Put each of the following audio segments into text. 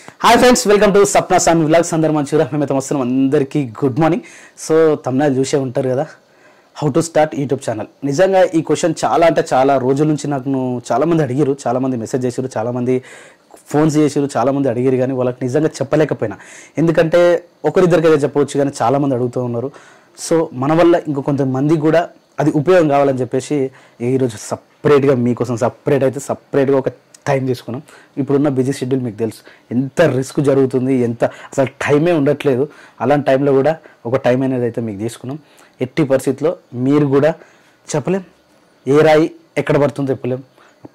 Hi friends, welcome to Sapna సామి vlogs. అందరు మంచిగా మేమైతే వస్తున్నాం. అందరికీ గుడ్ మార్నింగ్. సో తమ్ముళ్ళు చూసే ఉంటారు కదా, how to start YouTube channel. నిజంగా ఈ క్వశ్చన్ చాలా రోజుల నుంచి నాకు చాలామంది అడిగారు, చాలామంది మెసేజ్ చేశారు, చాలామంది ఫోన్స్ చేశారు, చాలామంది అడిగారు. కానీ వాళ్ళకి నిజంగా చెప్పలేకపోయినా, ఎందుకంటే ఒకరిద్దరికైతే చెప్పవచ్చు కానీ చాలామంది అడుగుతూ ఉన్నారు. సో మన వల్ల ఇంకో కొంతమంది కూడా అది ఉపయోగం కావాలని చెప్పేసి ఈరోజు సపరేట్గా మీకోసం సపరేట్గా ఒక టైం తీసుకున్నాం. ఇప్పుడున్న బిజీ షెడ్యూల్ మీకు తెలుసు, ఎంత రిస్క్ జరుగుతుంది, ఎంత అసలు టైమే ఉండట్లేదు. అలాంటి టైంలో కూడా ఒక టైం అనేది అయితే మీకు తీసుకున్నాం. ఎట్టి పరిస్థితిలో మీరు కూడా చెప్పలేం, ఏ రాయి ఎక్కడ పడుతుందో చెప్పలేం,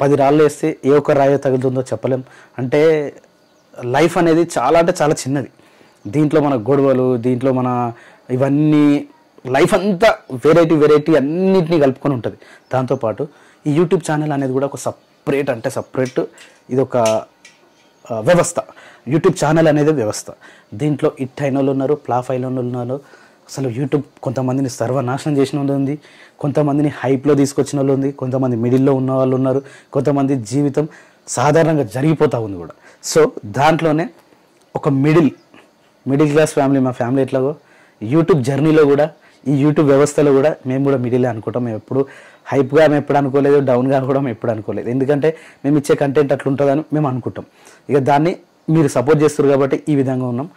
10 రాళ్ళు వేస్తే ఏ ఒక్క రాయి తగులుతుందో చెప్పలేం. అంటే లైఫ్ అనేది చాలా చిన్నది. దీంట్లో మన గొడవలు, దీంట్లో మన ఇవన్నీ లైఫ్ అంతా వెరైటీ అన్నింటినీ కలుపుకొని ఉంటుంది. దాంతోపాటు ఈ యూట్యూబ్ ఛానల్ అనేది కూడా ఒక సపరేట్ ఇది ఒక వ్యవస్థ. యూట్యూబ్ ఛానల్ అనేది వ్యవస్థ. దీంట్లో హిట్ అయిన వాళ్ళు ఉన్నారు, ఫ్లాప్ అయిన వాళ్ళు ఉన్నారు. అసలు యూట్యూబ్ కొంతమందిని సర్వనాశనం చేసిన వాళ్ళు ఉంది, కొంతమందిని హైప్లో తీసుకొచ్చిన వాళ్ళు ఉంది, కొంతమంది మిడిల్లో ఉన్న వాళ్ళు ఉన్నారు, కొంతమంది జీవితం సాధారణంగా జరిగిపోతూ ఉంది కూడా. సో దాంట్లోనే ఒక మిడిల్ క్లాస్ ఫ్యామిలీ, మా ఫ్యామిలీ ఎట్లాగో యూట్యూబ్ జర్నీలో కూడా, ఈ యూట్యూబ్ వ్యవస్థలో కూడా మేము కూడా మిడిలే అనుకుంటాం. మేము ఎప్పుడు హైప్గా మేము ఎప్పుడు అనుకోలేదు, డౌన్గా కూడా మేము ఎప్పుడు అనుకోలేదు. ఎందుకంటే మేము ఇచ్చే కంటెంట్ అట్లుంటుందని మేము అనుకుంటాం. ఇక దాన్ని మీరు సపోర్ట్ చేస్తారు కాబట్టి ఈ విధంగా ఉన్నాం.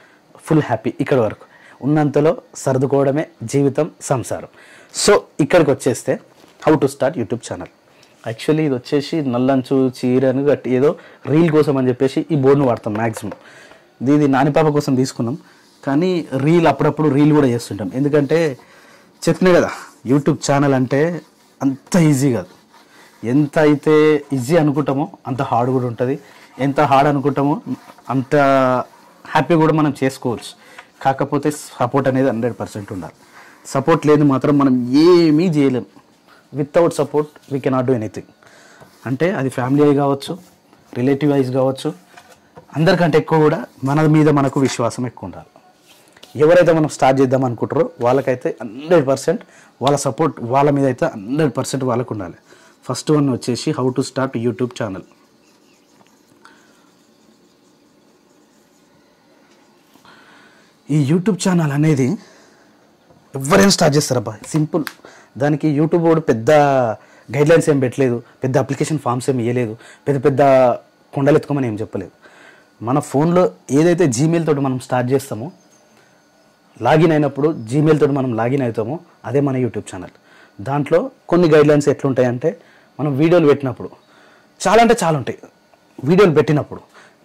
Full happy. ఇక్కడ వరకు ఉన్నంతలో సర్దుకోవడమే జీవితం, సంసారం. సో ఇక్కడికి వచ్చేస్తే how to start YouTube channel. Actually ఇది వచ్చేసి నల్లంచు చీరను గట్టి ఏదో రీల్ కోసం అని చెప్పేసి ఈ బోర్డును వాడతాం మ్యాక్సిమం. ఇది నానిపాప కోసం తీసుకున్నాం, కానీ అప్పుడప్పుడు రీల్ కూడా చేస్తుంటాం. ఎందుకంటే చెప్పినా కదా, యూట్యూబ్ ఛానల్ అంటే అంత ఈజీ కాదు. ఎంత అయితే ఈజీ అనుకుంటామో అంత హార్డ్ కూడా ఉంటుంది. ఎంత హార్డ్ అనుకుంటామో అంత హ్యాపీ కూడా మనం చేసుకోవచ్చు. కాకపోతే సపోర్ట్ అనేది 100% ఉండాలి. సపోర్ట్ లేదు మాత్రం మనం ఏమీ చేయలేం. Without support we cannot do anything. అంటే అది ఫ్యామిలీ కావచ్చు, రిలేటివ్ వైజ్ కావచ్చు, అందరికంటే ఎక్కువ కూడా మన మీద మనకు విశ్వాసం ఎక్కువ ఉండాలి. ఎవరైతే మనం స్టార్ట్ చేద్దాం అనుకుంటారో వాళ్ళకైతే 100% వాళ్ళ సపోర్ట్ వాళ్ళ మీద అయితే 100% వాళ్ళకు ఉండాలి. ఫస్ట్ వన్ వచ్చేసి how to start YouTube channel. ఈ యూట్యూబ్ ఛానల్ అనేది ఎవరైనా స్టార్ట్ చేస్తారబ్బా, సింపుల్. దానికి యూట్యూబ్ కూడా పెద్ద గైడ్లైన్స్ ఏం పెట్టలేదు, పెద్ద అప్లికేషన్ ఫామ్స్ ఏమి ఇవ్వలేదు, పెద్ద కొండలు ఎత్తుకోమని ఏం చెప్పలేదు. మన ఫోన్లో ఏదైతే జీమెయిల్ తోటి మనం స్టార్ట్ చేస్తామో, లాగిన్ అయినప్పుడు జీమెయిల్ తోటి మనం లాగిన్ అవుతామో అదే మన యూట్యూబ్ ఛానల్. దాంట్లో కొన్ని గైడ్లైన్స్ ఎట్లుంటాయంటే, మనం వీడియోలు పెట్టినప్పుడు చాలా ఉంటాయి.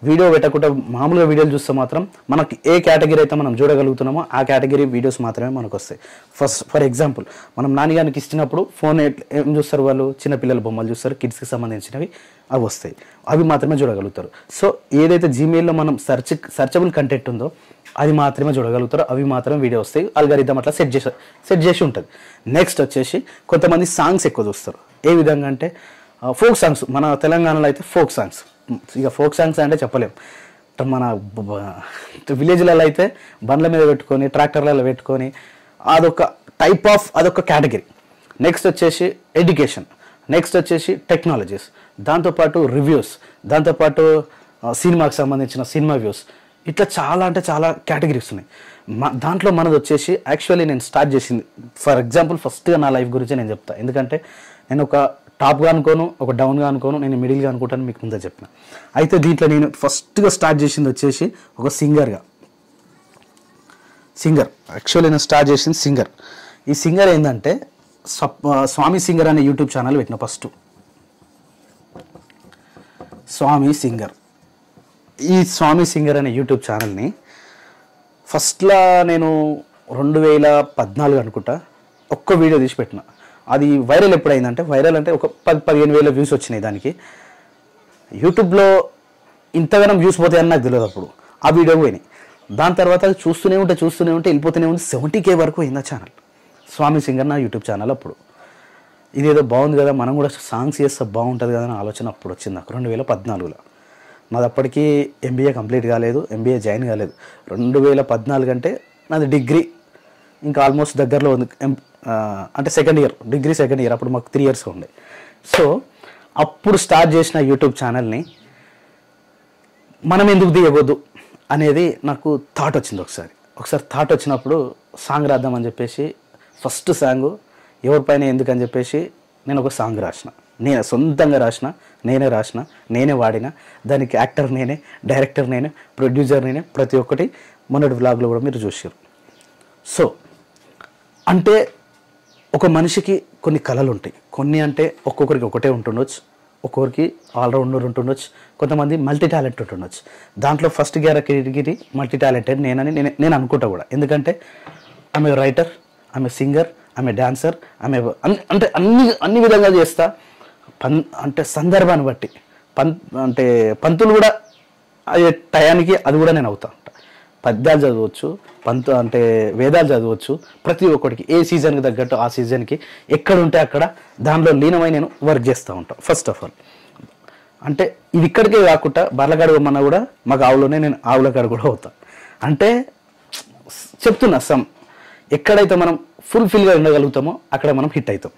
వీడియో పెట్టకుండా మామూలుగా వీడియోలు చూస్తే మాత్రం మనకి ఏ కేటగిరీ అయితే మనం చూడగలుగుతున్నామో ఆ కేటగిరీ వీడియోస్ మాత్రమే మనకు వస్తాయి. ఫర్ ఎగ్జాంపుల్, మనం నాన్నగారికి ఇచ్చినప్పుడు ఫోన్ ఏం చూస్తారు వాళ్ళు, చిన్నపిల్లల బొమ్మలు చూస్తారు, కిడ్స్కి సంబంధించినవి అవి వస్తాయి, అవి మాత్రమే చూడగలుగుతారు. సో ఏదైతే జీమెయిల్లో మనం సర్చబుల్ కంటెంట్ ఉందో అది మాత్రమే చూడగలుగుతారు, అవి మాత్రమే వీడియో వస్తాయి. అల్గారిథం అట్లా సెట్ చేసి ఉంటుంది. నెక్స్ట్ వచ్చేసి కొంతమంది సాంగ్స్ ఎక్కువ చూస్తారు. ఏ విధంగా అంటే ఫోక్ సాంగ్స్. మన తెలంగాణలో అయితే ఫోక్ సాంగ్స్, ఇక ఫోక్ సాంగ్స్ అంటే చెప్పలేం. మన విలేజ్లలో అయితే బండ్ల మీద పెట్టుకొని, ట్రాక్టర్లలో పెట్టుకొని, అదొక కేటగిరీ. నెక్స్ట్ వచ్చేసి ఎడ్యుకేషన్, నెక్స్ట్ వచ్చేసి టెక్నాలజీస్, దాంతోపాటు రివ్యూస్, దాంతోపాటు సినిమాకి సంబంధించిన సినిమా వ్యూస్, ఇట్లా చాలా కేటగిరీస్ ఉన్నాయి. దాంట్లో మనది వచ్చేసి యాక్చువల్లీ నేను స్టార్ట్ చేసింది, ఫర్ ఎగ్జాంపుల్ ఫస్ట్గా నా లైఫ్ గురించి నేను చెప్తాను. ఎందుకంటే నేను ఒక టాప్గా అనుకోను, ఒక డౌన్గా అనుకోను, నేను మిడిల్గా అనుకుంటాను, మీకు ముందే చెప్పిన. అయితే దీంట్లో నేను ఫస్ట్గా స్టార్ట్ చేసింది వచ్చేసి ఒక సింగర్. యాక్చువల్లీ నేను స్టార్ట్ చేసింది సింగర్. ఈ సింగర్ ఏంటంటే స్వామి సింగర్ అనే యూట్యూబ్ ఛానల్ పెట్టిన. ఫస్ట్ ఈ స్వామి సింగర్ అనే యూట్యూబ్ ఛానల్ని ఫస్ట్లో నేను 2014 అనుకుంటా ఒక్క వీడియో తీసి పెట్టిన. అది వైరల్ ఎప్పుడైందంటే, వైరల్ అంటే ఒక 10-15 వేల వ్యూస్ వచ్చినాయి దానికి. యూట్యూబ్లో ఇంతగానం వ్యూస్ పోతాయని నాకు తెలియదు అప్పుడు. ఆ వీడియో పోయినాయి. దాని తర్వాత చూస్తూనే ఉంటే వెళ్ళిపోతూనే ఉంది. 70K వరకు అయింది ఆ ఛానల్. స్వామి సింగర్ నా యూట్యూబ్ ఛానల్. అప్పుడు ఇదేదో బాగుంది కదా, మనం కూడా సాంగ్స్ చేస్తే బాగుంటుంది కదా అని ఆలోచన అప్పుడు వచ్చింది నాకు 2014లో. నాది అప్పటికి ఎంబీఏ కంప్లీట్ కాలేదు, ఎంబీఏ జాయిన్ కాలేదు. 2014 అంటే నాది డిగ్రీ ఇంకా ఆల్మోస్ట్ దగ్గరలో ఉంది. అంటే డిగ్రీ సెకండ్ ఇయర్. అప్పుడు మాకు 3 years ఉండే. సో అప్పుడు స్టార్ట్ చేసిన యూట్యూబ్ ఛానల్ని మనం ఎందుకు తీయవద్దు, అనేది నాకు థాట్ వచ్చింది. ఒకసారి థాట్ వచ్చినప్పుడు సాంగ్ రాద్దామని చెప్పేసి ఫస్ట్ సాంగ్ ఎవరిపైన ఎందుకని చెప్పేసి నేను ఒక సాంగ్ రాసిన. నేను సొంతంగా రాసిన, నేనే వాడిన. దానికి యాక్టర్ నేనే, డైరెక్టర్ నేనే, ప్రొడ్యూసర్ నేనే, ప్రతి ఒక్కటి మొన్నటి వ్లాగ్లో కూడా మీరు చూసారు. సో అంటే ఒక మనిషికి కొన్ని కళలు ఉంటాయి. కొన్ని అంటే ఒక్కొక్కరికి ఒకటే ఉంటుండొచ్చు, ఒక్కొక్కరికి ఆల్రౌండర్ ఉంటుండొచ్చు, కొంతమంది మల్టీ టాలెంట్ ఉంటుండొచ్చు. దాంట్లో ఫస్ట్ కేటగిరీ మల్టీ టాలెంటెడ్ నేను అనుకుంటా కూడా. ఎందుకంటే ఆమె రైటర్, ఆమె సింగర్, ఆమె డాన్సర్, ఆమె అంటే అన్ని విధంగా చేస్తా. అంటే సందర్భాన్ని బట్టి అంటే పంతులు కూడా అదే టయానికి అది కూడా నేను అవుతా. పద్యాలు చదవచ్చు, అంటే వేదాలు చదవచ్చు. ప్రతి ఒక్కటికి ఏ సీజన్కి తగ్గట్టు ఆ సీజన్కి ఎక్కడ ఉంటే అక్కడ దానిలో లీనమై నేను వర్క్ చేస్తూ ఉంటాను. ఫస్ట్ ఆఫ్ ఆల్ అంటే ఇది ఇక్కడికే కాకుండా బర్లగాడు ఇవ్వమన్నా కూడా మాకు ఆవులోనే నేను ఆవులగాడు కూడా అవుతాను. అంటే చెప్తున్నా ఎక్కడైతే మనం ఫుల్ఫిల్గా ఉండగలుగుతామో అక్కడ మనం హిట్ అవుతాం.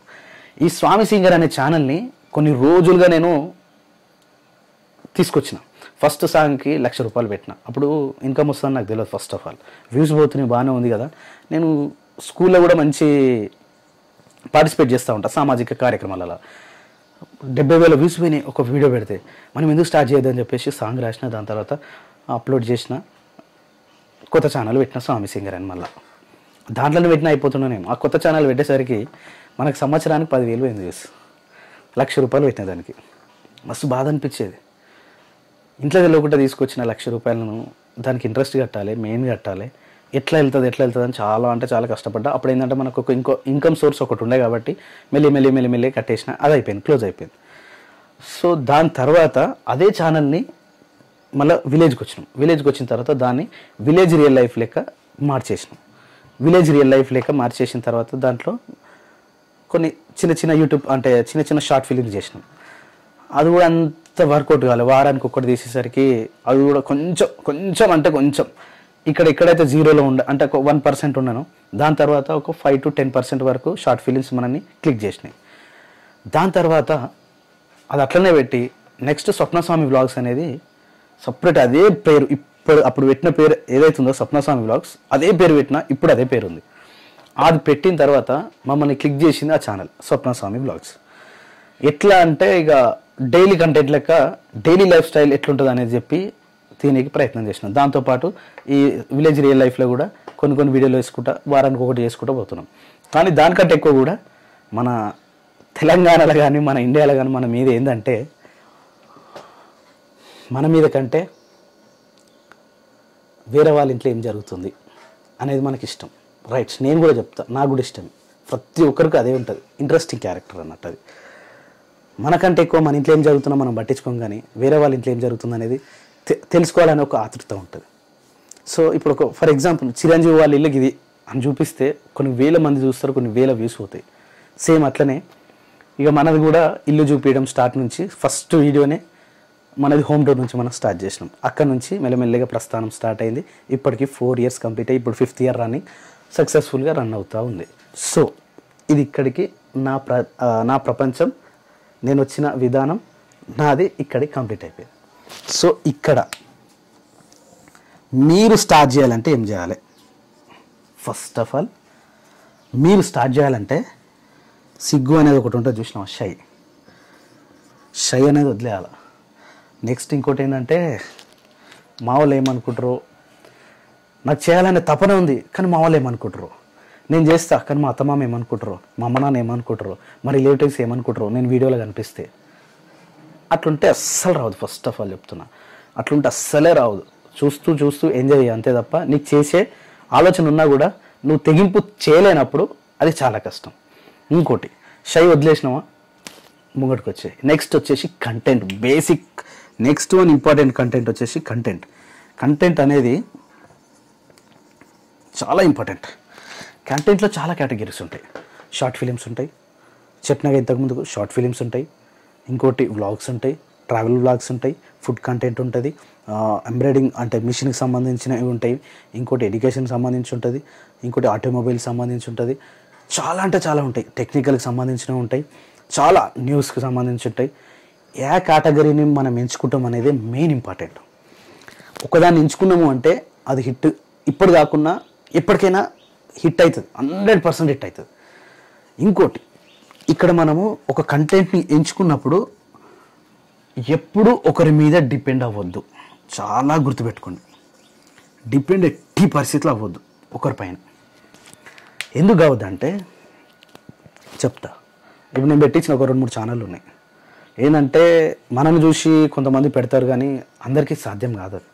ఈ స్వామి సింగర్ అనే ఛానల్ని కొన్ని రోజులుగా నేను తీసుకొచ్చిన. ఫస్ట్ సాంగ్కి ₹1,00,000 పెట్టిన. అప్పుడు ఇన్కమ్ వస్తుందని నాకు తెలియదు. ఫస్ట్ ఆఫ్ ఆల్ వ్యూస్ పోతున్నాయి, బాగానే ఉంది కదా. నేను స్కూల్లో కూడా మంచి పార్టిసిపేట్ చేస్తూ ఉంటాను సామాజిక కార్యక్రమాలలో. 70,000 వ్యూస్ పోయినాయి ఒక వీడియో పెడితే. మనం ఎందుకు స్టార్ట్ చేయొద్దని చెప్పేసి సాంగ్ రాసిన. దాని తర్వాత అప్లోడ్ చేసిన, కొత్త ఛానల్ పెట్టిన స్వామి సింగర్ అని. మళ్ళీ దాంట్లోనే పెట్టిన అయిపోతున్నా నేను. ఆ కొత్త ఛానల్ పెట్టేసరికి మనకు సంవత్సరానికి 10,000 పోయింది వ్యూస్. ₹1,00,000 పెట్టిన దానికి. మస్తు బాధ అనిపించేది. ఇంట్లో తెలియకుండా తీసుకొచ్చిన ₹1,00,000 దానికి ఇంట్రెస్ట్ కట్టాలి, మెయిన్ కట్టాలి. ఎట్లా వెళ్తుంది అని చాలా కష్టపడ్డా. అప్పుడు ఏంటంటే మనకు ఒక ఇన్కమ్ సోర్స్ ఒకటి ఉండే కాబట్టి మెల్లి కట్టేసిన. అది అయిపోయింది, క్లోజ్ అయిపోయింది. సో దాని తర్వాత అదే ఛానల్ని మళ్ళీ విలేజ్కి వచ్చిన తర్వాత దాన్ని విలేజ్ రియల్ లైఫ్ లెక్క మార్చేసిన తర్వాత దాంట్లో కొన్ని చిన్న యూట్యూబ్ అంటే చిన్న షార్ట్ ఫిలిమ్స్ చేసినాం. అది కూడా అంత వర్కౌట్ కాలేదు. వారానికి ఒక్కటి తీసేసరికి అది కూడా కొంచెం ఇక్కడైతే జీరోలో అంటే ఒక 1% ఉన్నాను. దాని తర్వాత ఒక 5 to 10% వరకు షార్ట్ ఫిలిమ్స్ మనల్ని క్లిక్ చేసినాయి. దాని తర్వాత అది అట్లనే పెట్టి నెక్స్ట్ స్వప్నస్వామి వ్లాగ్స్ అనేది సపరేట్ అదే పేరు, అప్పుడు పెట్టిన పేరు ఏదైతే ఉందో స్వప్నస్వామి వ్లాగ్స్, అదే పేరు పెట్టినా ఇప్పుడు అదే పేరు ఉంది. అది పెట్టిన తర్వాత మమ్మల్ని క్లిక్ చేసింది ఆ ఛానల్ స్వప్నస్వామి వ్లాగ్స్. ఎట్లా అంటే ఇక డైలీ కంటెంట్ లెక్క డైలీ లైఫ్ స్టైల్ ఎట్లుంటుంది అనేది చెప్పి తినేకి ప్రయత్నం చేసినాం. దాంతోపాటు ఈ విలేజ్ రియల్ లైఫ్లో కూడా కొన్ని వీడియోలు వేసుకుంటా, వారానికి ఒకటి చేసుకుంటూ పోతున్నాం. కానీ దానికంటే ఎక్కువ కూడా మన తెలంగాణలో కానీ మన ఇండియాలో కానీ మన మీద ఏంటంటే, మన మీద కంటే వేరే వాళ్ళ ఇంట్లో ఏం జరుగుతుంది అనేది మనకి ఇష్టం. రైట్స్, నేను కూడా చెప్తా, నాకు కూడా ఇష్టం. ప్రతి ఒక్కరికి అదే ఉంటుంది, ఇంట్రెస్టింగ్ క్యారెక్టర్ అన్నట్టు. అది మనకంటే ఎక్కువ మన ఇంట్లో ఏం జరుగుతుందో మనం పట్టించుకోం, కానీ వేరే వాళ్ళ ఇంట్లో ఏం జరుగుతుంది అనేది తెలుసుకోవాలని ఒక ఆతృత ఉంటుంది. సో ఇప్పుడు ఫర్ ఎగ్జాంపుల్ చిరంజీవి వాళ్ళ ఇల్లుకి ఇది అని చూపిస్తే కొన్ని వేల మంది చూస్తారు, కొన్ని వేల వ్యూస్ అవుతాయి. సేమ్ అట్లనే ఇక మనది కూడా ఇల్లు చూపించడం స్టార్ట్ నుంచి ఫస్ట్ వీడియోనే మనది హోమ్ టూర్ నుంచి మనం స్టార్ట్ చేసినాం. అక్కడ నుంచి మెల్లమెల్లగా ప్రస్థానం స్టార్ట్ అయింది. ఇప్పటికి 4 years కంప్లీట్ అయ్యి ఇప్పుడు 5th year రన్నింగ్ సక్సెస్ఫుల్గా రన్ అవుతూ ఉంది. సో ఇది ఇక్కడికి నా ప్రపంచం, నేను వచ్చిన విధానం నాది ఇక్కడికి కంప్లీట్ అయిపోయింది. సో ఇక్కడ మీరు స్టార్ట్ చేయాలంటే ఏం చేయాలి? ఫస్ట్ ఆఫ్ ఆల్ మీరు స్టార్ట్ చేయాలంటే సిగ్గు అనేది ఒకటి ఉంటుంది, చూసినావా? షై అనేది వదిలేయాలి. నెక్స్ట్ ఇంకోటి ఏంటంటే, మా వాళ్ళు ఏమనుకుంటారో, నాకు చేయాలనే తపన ఉంది కానీ మా వాళ్ళు ఏమనుకుంటారు, నేను చేస్తా కానీ మా అత్తమామ ఏమనుకుంటారో, మా అమ్మ నాన్న ఏమనుకుంటారో, మా రిలేటివ్స్ ఏమనుకుంటారో నేను వీడియోలో కనిపిస్తే, అట్లుంటే అస్సలు రావద్దు. ఫస్ట్ ఆఫ్ ఆల్ చెప్తున్నా, అట్లుంటే అస్సలే రావద్దు. చూస్తూ ఎంజాయ్ చేయ అంతే తప్ప, నీకు చేసే ఆలోచన ఉన్నా కూడా నువ్వు తెగింపు చేయలేనప్పుడు అది చాలా కష్టం. ఇంకోటి, షై వదిలేసినావా, ముంగటికి వచ్చాయి. నెక్స్ట్ వచ్చేసి content, basic next one important content వచ్చేసి కంటెంట్ అనేది చాలా ఇంపార్టెంట్. కంటెంట్లో చాలా కేటగిరీస్ ఉంటాయి. షార్ట్ ఫిలిమ్స్ ఉంటాయి, చెప్పినాగా ఇంతకుముందు షార్ట్ ఫిలిమ్స్ ఉంటాయి. ఇంకోటి వ్లాగ్స్ ఉంటాయి, ట్రావెల్ వ్లాగ్స్ ఉంటాయి, ఫుడ్ కంటెంట్ ఉంటుంది, ఎంబ్రాయిడింగ్ అంటే మిషన్కి సంబంధించినవి ఉంటాయి, ఇంకోటి ఎడ్యుకేషన్కి సంబంధించి ఉంటుంది, ఇంకోటి ఆటోమొబైల్కి సంబంధించి ఉంటుంది. చాలా అంటే చాలా ఉంటాయి. టెక్నికల్కి సంబంధించినవి ఉంటాయి, చాలా న్యూస్కి సంబంధించి ఉంటాయి. ఏ కేటగిరీని మనం ఎంచుకుంటాం అనేది మెయిన్ ఇంపార్టెంట్. ఒకదాన్ని ఎంచుకున్నాము అంటే అది హిట్ ఇప్పుడు కాకుండా ఎప్పటికైనా హిట్ అవుతుంది, 100% హిట్ అవుతుంది. ఇంకోటి ఇక్కడ మనము ఒక కంటెంట్ని ఎంచుకున్నప్పుడు ఎప్పుడు ఒకరి మీద డిపెండ్ అవ్వద్దు. చాలా గుర్తుపెట్టుకోండి, డిపెండ్ ఎట్టి పరిస్థితులు అవ్వద్దు ఒకరిపైన. ఎందుకు కావద్దంటే చెప్తా. ఇప్పుడు నేను పెట్టించిన ఒక 2-3 ఛానళ్ళు ఉన్నాయి. ఏంటంటే మనం చూసి కొంతమంది పెడతారు కానీ అందరికీ సాధ్యం కాదు. అది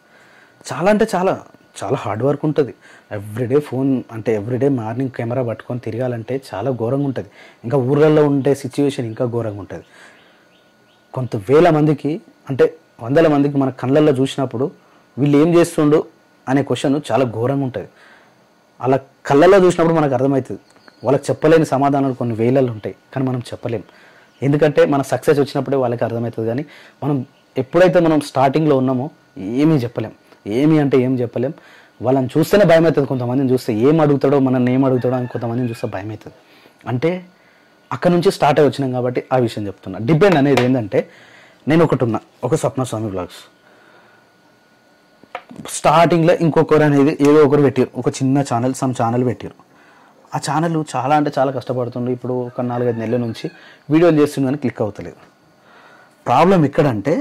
చాలా అంటే చాలా చాలా హార్డ్ వర్క్ ఉంటుంది. ఎవ్రీడే ఫోన్ అంటే ఎవ్రీడే మార్నింగ్ కెమెరా పట్టుకొని తిరగాలంటే చాలా ఘోరంగా ఉంటుంది. ఇంకా ఊర్లలో ఉండే సిచ్యువేషన్ ఇంకా ఘోరంగా ఉంటుంది. కొంత వేల మందికి అంటే 100 మందికి మన కళ్ళల్లో చూసినప్పుడు వీళ్ళు ఏం చేస్తుండో అనే క్వశ్చన్ చాలా ఘోరంగా ఉంటుంది. అలా కళ్ళల్లో చూసినప్పుడు మనకు అర్థమవుతుంది. వాళ్ళకి చెప్పలేని సమాధానాలు కొన్ని వేలల్లో ఉంటాయి కానీ మనం చెప్పలేం. ఎందుకంటే మన సక్సెస్ వచ్చినప్పుడే వాళ్ళకి అర్థమవుతుంది. కానీ మనం ఎప్పుడైతే మనం స్టార్టింగ్లో ఉన్నామో ఏమీ చెప్పలేం. ఏమి అంటే ఏం చెప్పలేం. వాళ్ళని చూస్తేనే భయం అవుతుంది. కొంతమందిని చూస్తే ఏం అడుగుతాడో మనల్ని ఏం అడుగుతాడో అని కొంతమందిని చూస్తే భయం అవుతుంది. అంటే అక్కడ నుంచి స్టార్ట్ అయి వచ్చినాం కాబట్టి ఆ విషయం చెప్తున్నా. డిపెండ్ అనేది ఏంటంటే నేను ఒకటి ఉన్నా, ఒక స్వప్న స్వామి వ్లాగ్స్. స్టార్టింగ్లో ఇంకొకరు అనేది ఏదో ఒకరు పెట్టారు, ఒక చిన్న ఛానల్ పెట్టారు. ఆ ఛానల్ చాలా అంటే చాలా కష్టపడుతుండే. ఇప్పుడు ఒక 4-5 నెలల నుంచి వీడియోలు చేస్తుందని క్లిక్ అవుతలేదు. ప్రాబ్లం ఎక్కడంటే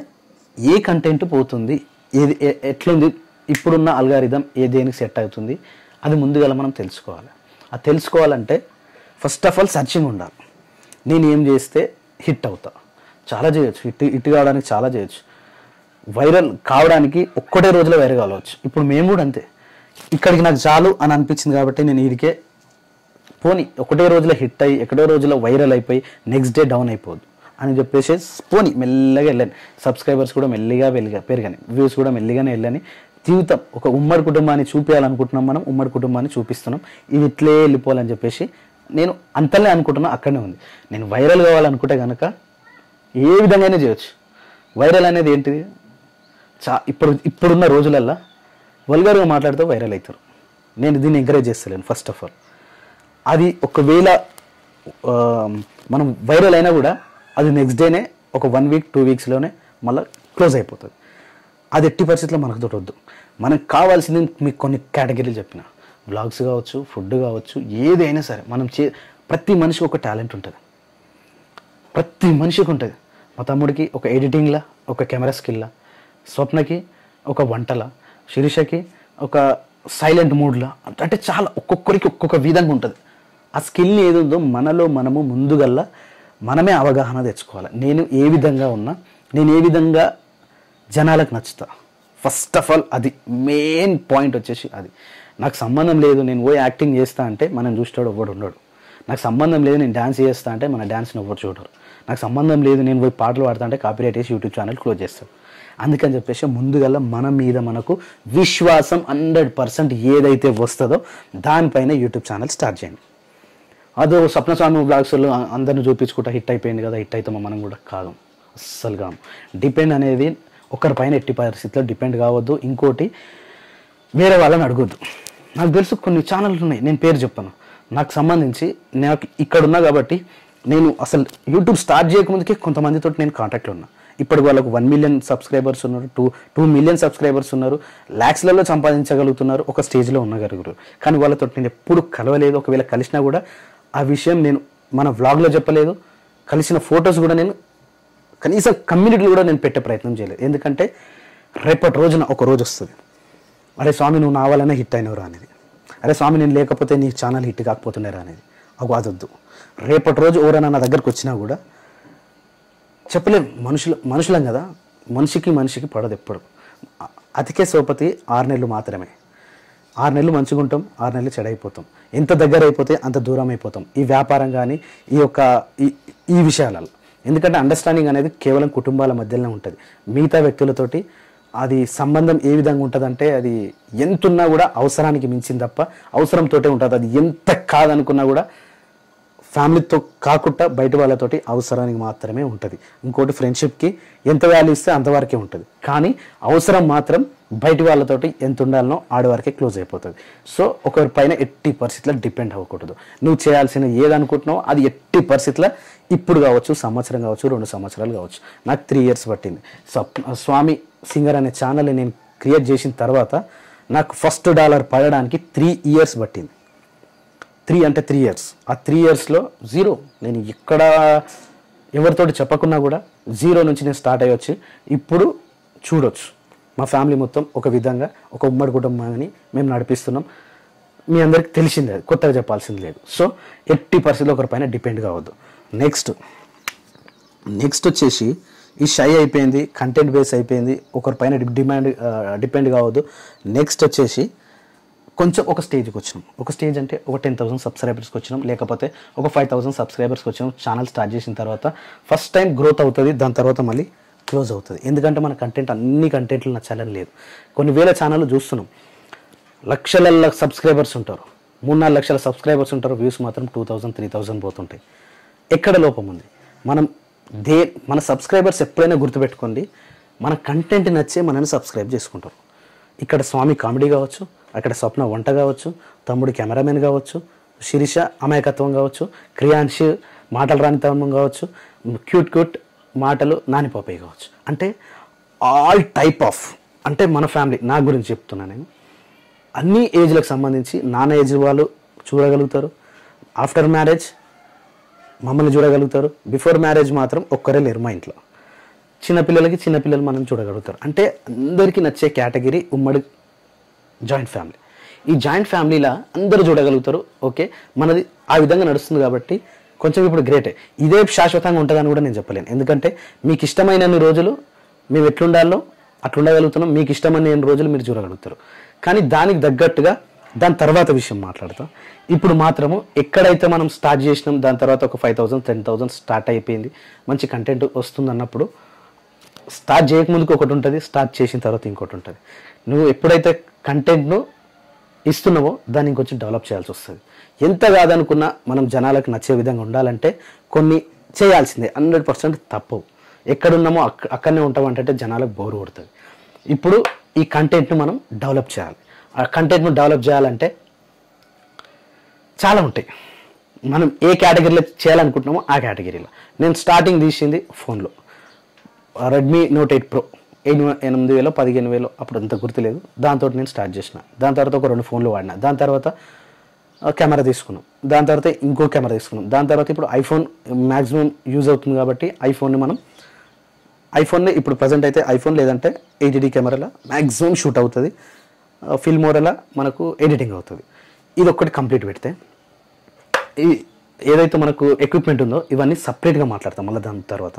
ఏ కంటెంట్ పోతుంది, ఏది ఎట్లుంది, ఇప్పుడున్న అల్గారిథం ఏ దేనికి సెట్ అవుతుంది అది ముందుగా మనం తెలుసుకోవాలి. అది తెలుసుకోవాలంటే ఫస్ట్ ఆఫ్ ఆల్ సర్చింగ్ ఉండాలి. నేను ఏం చేస్తే హిట్ అవుతా, చాలా చేయొచ్చు. హిట్ కావడానికి చాలా చేయొచ్చు. వైరల్ కావడానికి ఒక్కటే రోజులో వైరల్ కావచ్చు. ఇప్పుడు మేము కూడా అంతే. ఇక్కడికి నాకు చాలు అని అనిపించింది కాబట్టి నేను వీడికే పోనీ ఒకటే రోజులో హిట్ అయ్యి ఒకటే రోజులో వైరల్ అయిపోయి నెక్స్ట్ డే డౌన్ అయిపోద్దు అని చెప్పేసి పోనీ మెల్లగా వెళ్ళాను. సబ్స్క్రైబర్స్ కూడా మెల్లిగా పెరిగాను, వ్యూస్ కూడా మెల్లిగానే వెళ్ళని. జీవితం ఒక ఉమ్మడి కుటుంబాన్ని చూపించాలనుకుంటున్నాం, మనం ఉమ్మడి కుటుంబాన్ని చూపిస్తున్నాం. ఇది ఇట్లే వెళ్ళిపోవాలని చెప్పేసి నేను అంతలే అనుకుంటున్నా. అక్కడనే ఉంది. నేను వైరల్ కావాలనుకుంటే కనుక ఏ విధంగానే చేయొచ్చు. వైరల్ అనేది ఏంటిది, ఇప్పుడున్న రోజులల్లో వల్గర్గా మాట్లాడితే వైరల్ అవుతారు. నేను దీన్ని ఎంకరేజ్ చేస్తలేను. ఫస్ట్ ఆఫ్ ఆల్ అది ఒకవేళ మనం వైరల్ అయినా కూడా అది నెక్స్ట్ డేనే ఒక 1 వీక్ 2 వీక్స్లోనే మళ్ళీ క్లోజ్ అయిపోతుంది. అది ఎట్టి పరిస్థితుల్లో మనకు దొరకద్దు. మనకు కావాల్సింది మీకు కొన్ని కేటగిరీలు చెప్పిన, వ్లాగ్స్ కావచ్చు, ఫుడ్ కావచ్చు, ఏదైనా సరే మనం ప్రతి మనిషికి ఒక టాలెంట్ ఉంటుంది. ప్రతి మనిషికి ఉంటుంది. మా తమ్ముడికి ఒక ఎడిటింగ్లా, ఒక కెమెరా స్కిల్లా, స్వప్నకి ఒక వంటల, శిరీషకి ఒక సైలెంట్ మూడ్లా, అంటే చాలా ఒక్కొక్కరికి ఒక్కొక్క విధంగా ఉంటుంది. ఆ స్కిల్ని ఏదుందో మనలో మనము ముందుగల్లా మనమే అవగాహన తెచ్చుకోవాలి. నేను ఏ విధంగా ఉన్నా, నేను ఏ విధంగా జనాలకు నచ్చుతా. ఫస్ట్ ఆఫ్ ఆల్ అది మెయిన్ పాయింట్ వచ్చేసి అది. నాకు సంబంధం లేదు నేను పోయి యాక్టింగ్ చేస్తా అంటే మనం చూస్తాడు ఎవ్వడు ఉండడు. నాకు సంబంధం లేదు నేను డ్యాన్స్ చేస్తా అంటే మన డ్యాన్స్ని ఎవ్వరు చూడరు. నాకు సంబంధం లేదు నేను పోయి పాటలు పాడతా అంటే కాపీరైట్ చేసి యూట్యూబ్ ఛానల్ క్లోజ్ చేస్తాను. అందుకని చెప్పేసి ముందుగల్లా మన మీద మనకు విశ్వాసం 100% ఏదైతే వస్తుందో దానిపైన యూట్యూబ్ ఛానల్ స్టార్ట్ చేయండి. అదో స్వప్నస్వామి వ్లాగ్స్లో అందరిని చూపించుకుంటా హిట్ అయిపోయింది కదా, హిట్ అవుతామో మనం కూడా కాదు, అస్సలు కాము. డిపెండ్ అనేది ఒకరిపైన ఎట్టి పరిస్థితుల్లో డిపెండ్ కావద్దు. ఇంకోటి వేరే వాళ్ళని అడగొద్దు. నాకు తెలుసు కొన్ని ఛానల్స్ ఉన్నాయి, నేను పేరు చెప్పాను, నాకు సంబంధించి నాకు ఇక్కడున్నా కాబట్టి నేను అసలు యూట్యూబ్ స్టార్ట్ చేయకముందుకే కొంతమందితో నేను కాంటాక్ట్లో ఉన్నా. ఇప్పుడు వాళ్ళకు 1 మిలియన్ సబ్స్క్రైబర్స్ ఉన్నారు, 2 మిలియన్ సబ్స్క్రైబర్స్ ఉన్నారు, ల్యాక్స్లలో సంపాదించగలుగుతున్నారు, ఒక స్టేజ్లో ఉన్నగలుగుతారు. కానీ వాళ్ళతో నేను ఎప్పుడు కలవలేదు. ఒకవేళ కలిసినా కూడా ఆ విషయం నేను మన వ్లాగ్లో చెప్పలేదు. కలిసిన ఫొటోస్ కూడా నేను కనీసం కమ్యూనిటీలో కూడా నేను పెట్టే ప్రయత్నం చేయలేదు. ఎందుకంటే రేపటి రోజున ఒక రోజు వస్తుంది, అరే స్వామి నువ్వు నా వల్లనే హిట్ అయినవరా అనేది, అరే స్వామి నేను లేకపోతే నీ ఛానల్ హిట్ కాకపోతున్నారా అనేది. అదొద్దు. రేపటి రోజు ఎవరైనా నా దగ్గరకు వచ్చినా కూడా చెప్పలేం. మనుషులం కదా, మనిషికి పడదు ఎప్పుడు. అతికే సోపతి 6 నెలలు మాత్రమే. 6 నెలలు మంచిగా ఉంటాం, 6 నెలలు చెడైపోతాం. ఎంత దగ్గర అయిపోతే అంత దూరం అయిపోతాం. ఈ వ్యాపారం కానీ ఈ విషయాలలో. ఎందుకంటే అండర్స్టాండింగ్ అనేది కేవలం కుటుంబాల మధ్యలోనే ఉంటుంది. మిగతా వ్యక్తులతోటి అది సంబంధం ఏ విధంగా ఉంటుందంటే అది ఎంతున్నా కూడా అవసరానికి మించింది తప్ప అవసరంతో ఉంటుంది. అది ఎంత కాదనుకున్నా కూడా ఫ్యామిలీతో కాకుండా బయట వాళ్ళతోటి అవసరానికి మాత్రమే ఉంటుంది. ఇంకోటి ఫ్రెండ్షిప్కి ఎంత వాల్యూ ఇస్తే అంతవరకే ఉంటుంది. కానీ అవసరం మాత్రం బయట వాళ్ళతోటి ఎంత ఉండాలనో ఆడవరకే క్లోజ్ అయిపోతుంది. సో ఒకరి పైన ఎట్టి పరిస్థితుల్లో డిపెండ్ అవ్వకూడదు. నువ్వు చేయాల్సిన ఏదనుకుంటున్నావు అది ఎట్టి పరిస్థితుల్లో ఇప్పుడు కావచ్చు, సంవత్సరం కావచ్చు, 2 సంవత్సరాలు కావచ్చు. నాకు 3 ఇయర్స్ పట్టింది. స్వామి సింగర్ అనే ఛానల్ని నేను క్రియేట్ చేసిన తర్వాత నాకు ఫస్ట్ డాలర్ పడడానికి 3 years పట్టింది. 3 అంటే 3 years. ఆ 3 yearsలో జీరో. నేను ఎక్కడ ఎవరితోటి చెప్పకున్నా కూడా జీరో నుంచి నేను స్టార్ట్ అయ్యొచ్చి ఇప్పుడు చూడొచ్చు మా ఫ్యామిలీ మొత్తం ఒక విధంగా ఒక ఉమ్మడి కుటుంబాన్ని మేము నడిపిస్తున్నాం. మీ అందరికి తెలిసిందే, కొత్తగా చెప్పాల్సింది లేదు. సో ఎట్టి పరిస్థితుల్లో ఒకరిపైన డిపెండ్ కావద్దు. నెక్స్ట్ వచ్చేసి ఈ షై అయిపోయింది, కంటెంట్ బేస్ అయిపోయింది, ఒకరిపైన డిపెండ్ కావద్దు. నెక్స్ట్ వచ్చేసి కొంచెం ఒక స్టేజ్కి వచ్చినాం. ఒక స్టేజ్ అంటే ఒక 10,000 సబ్స్క్రైబర్స్కి వచ్చినాం, లేకపోతే ఒక 5,000 సబ్స్క్రైబర్స్కి వచ్చినాం. ఛానల్ స్టార్ట్ చేసిన తర్వాత ఫస్ట్ టైం గ్రోత్ అవుతుంది, దాని తర్వాత మళ్ళీ క్లోజ్ అవుతుంది. ఎందుకంటే మన కంటెంట్ అన్ని కంటెంట్లు నచ్చాలని లేదు. కొన్ని వేల ఛానళ్ళు చూస్తున్నాం, లక్షల సబ్స్క్రైబర్స్ ఉంటారు, 3-4 లక్షల సబ్స్క్రైబర్స్ ఉంటారు, వ్యూస్ మాత్రం 2,000 3,000 పోతుంటాయి. ఎక్కడ లోపం ఉంది? మన సబ్స్క్రైబర్స్ ఎప్పుడైనా గుర్తుపెట్టుకోండి, మన కంటెంట్ నచ్చే మనల్ని సబ్స్క్రైబ్ చేసుకుంటారు. ఇక్కడ స్వామి కామెడీ కావచ్చు, అక్కడ స్వప్న వంట కావచ్చు, తమ్ముడు కెమెరామెన్ కావచ్చు, శిరీష అమాయకత్వం కావచ్చు, క్రియాంశ్ మాటలు రానితనం కావచ్చు, క్యూట్ మాటలు నానిపాపయ్య కావచ్చు. అంటే ఆల్ టైప్ ఆఫ్, అంటే మన ఫ్యామిలీ, నా గురించి చెప్తున్నాను నేను, అన్ని ఏజ్లకు సంబంధించి నాన్న ఏజ్ వాళ్ళు చూడగలుగుతారు, ఆఫ్టర్ మ్యారేజ్ మమ్మల్ని చూడగలుగుతారు, బిఫోర్ మ్యారేజ్ మాత్రం ఒక్కరే లేరు మా ఇంట్లో. చిన్నపిల్లలు మనం చూడగలుగుతారు. అంటే అందరికీ నచ్చే కేటగిరీ ఉమ్మడి జాయింట్ ఫ్యామిలీ. ఈ జాయింట్ ఫ్యామిలీలో అందరూ చూడగలుగుతారు. ఓకే, మనది ఆ విధంగా నడుస్తుంది కాబట్టి కొంచెం ఇప్పుడు గ్రేటే. ఇదే శాశ్వతంగా ఉంటుందని కూడా నేను చెప్పలేను. ఎందుకంటే మీకు ఇష్టమైన రోజులు మేము ఎట్లుండాలో అట్లుండగలుగుతున్నాం, మీకు ఇష్టమైన రోజులు మీరు చూడగలుగుతారు. కానీ దానికి తగ్గట్టుగా దాని తర్వాత విషయం మాట్లాడతాం. ఇప్పుడు మాత్రము ఎక్కడైతే మనం స్టార్ట్ చేసినాం, దాని తర్వాత ఒక 5,000 10,000 స్టార్ట్ అయిపోయింది, మంచి కంటెంట్ వస్తుంది అన్నప్పుడు స్టార్ట్ చేయకముందుకు ఒకటి ఉంటుంది, స్టార్ట్ చేసిన తర్వాత ఇంకోటి ఉంటుంది. నువ్వు ఎప్పుడైతే కంటెంట్ను ఇస్తున్నావో దాన్ని ఇంకొంచెం డెవలప్ చేయాల్సి వస్తుంది. ఎంత కాదనుకున్నా మనం జనాలకు నచ్చే విధంగా ఉండాలంటే కొన్ని చేయాల్సిందే, 100% తప్పవు. ఎక్కడున్నామో అక్కడనే ఉంటామంటే జనాలకు బోరు కొడుతుంది. ఇప్పుడు ఈ కంటెంట్ను మనం డెవలప్ చేయాలి. ఆ కంటెంట్ను డెవలప్ చేయాలంటే చాలా ఉంటాయి. మనం ఏ కేటగిరీలో చేయాలనుకుంటున్నామో ఆ కేటగిరీలో. నేను స్టార్టింగ్ తీసింది ఫోన్లో రెడ్మీ నోట్ 8 Pro 8,000 15,000 అప్పుడు అంత గుర్తులేదు. దాంతో నేను స్టార్ట్ చేసిన. దాని తర్వాత ఒక 2 ఫోన్లు వాడినా. దాని తర్వాత కెమెరా తీసుకున్నాం. దాని తర్వాత ఇంకో కెమెరా తీసుకున్నాం. దాని తర్వాత ఇప్పుడు ఐఫోన్ మ్యాక్సిమం యూజ్ అవుతుంది కాబట్టి ఐఫోన్ని ఇప్పుడు ప్రజెంట్ అయితే ఐఫోన్ లేదంటే 8D కెమెరాలో మ్యాక్సిమం షూట్ అవుతుంది, ఫిల్మోరాలో మనకు ఎడిటింగ్ అవుతుంది. ఇది ఒక్కటి కంప్లీట్ పెడితే ఏదైతే మనకు ఎక్విప్మెంట్ ఉందో ఇవన్నీ సపరేట్గా మాట్లాడతాం. మళ్ళీ దాని తర్వాత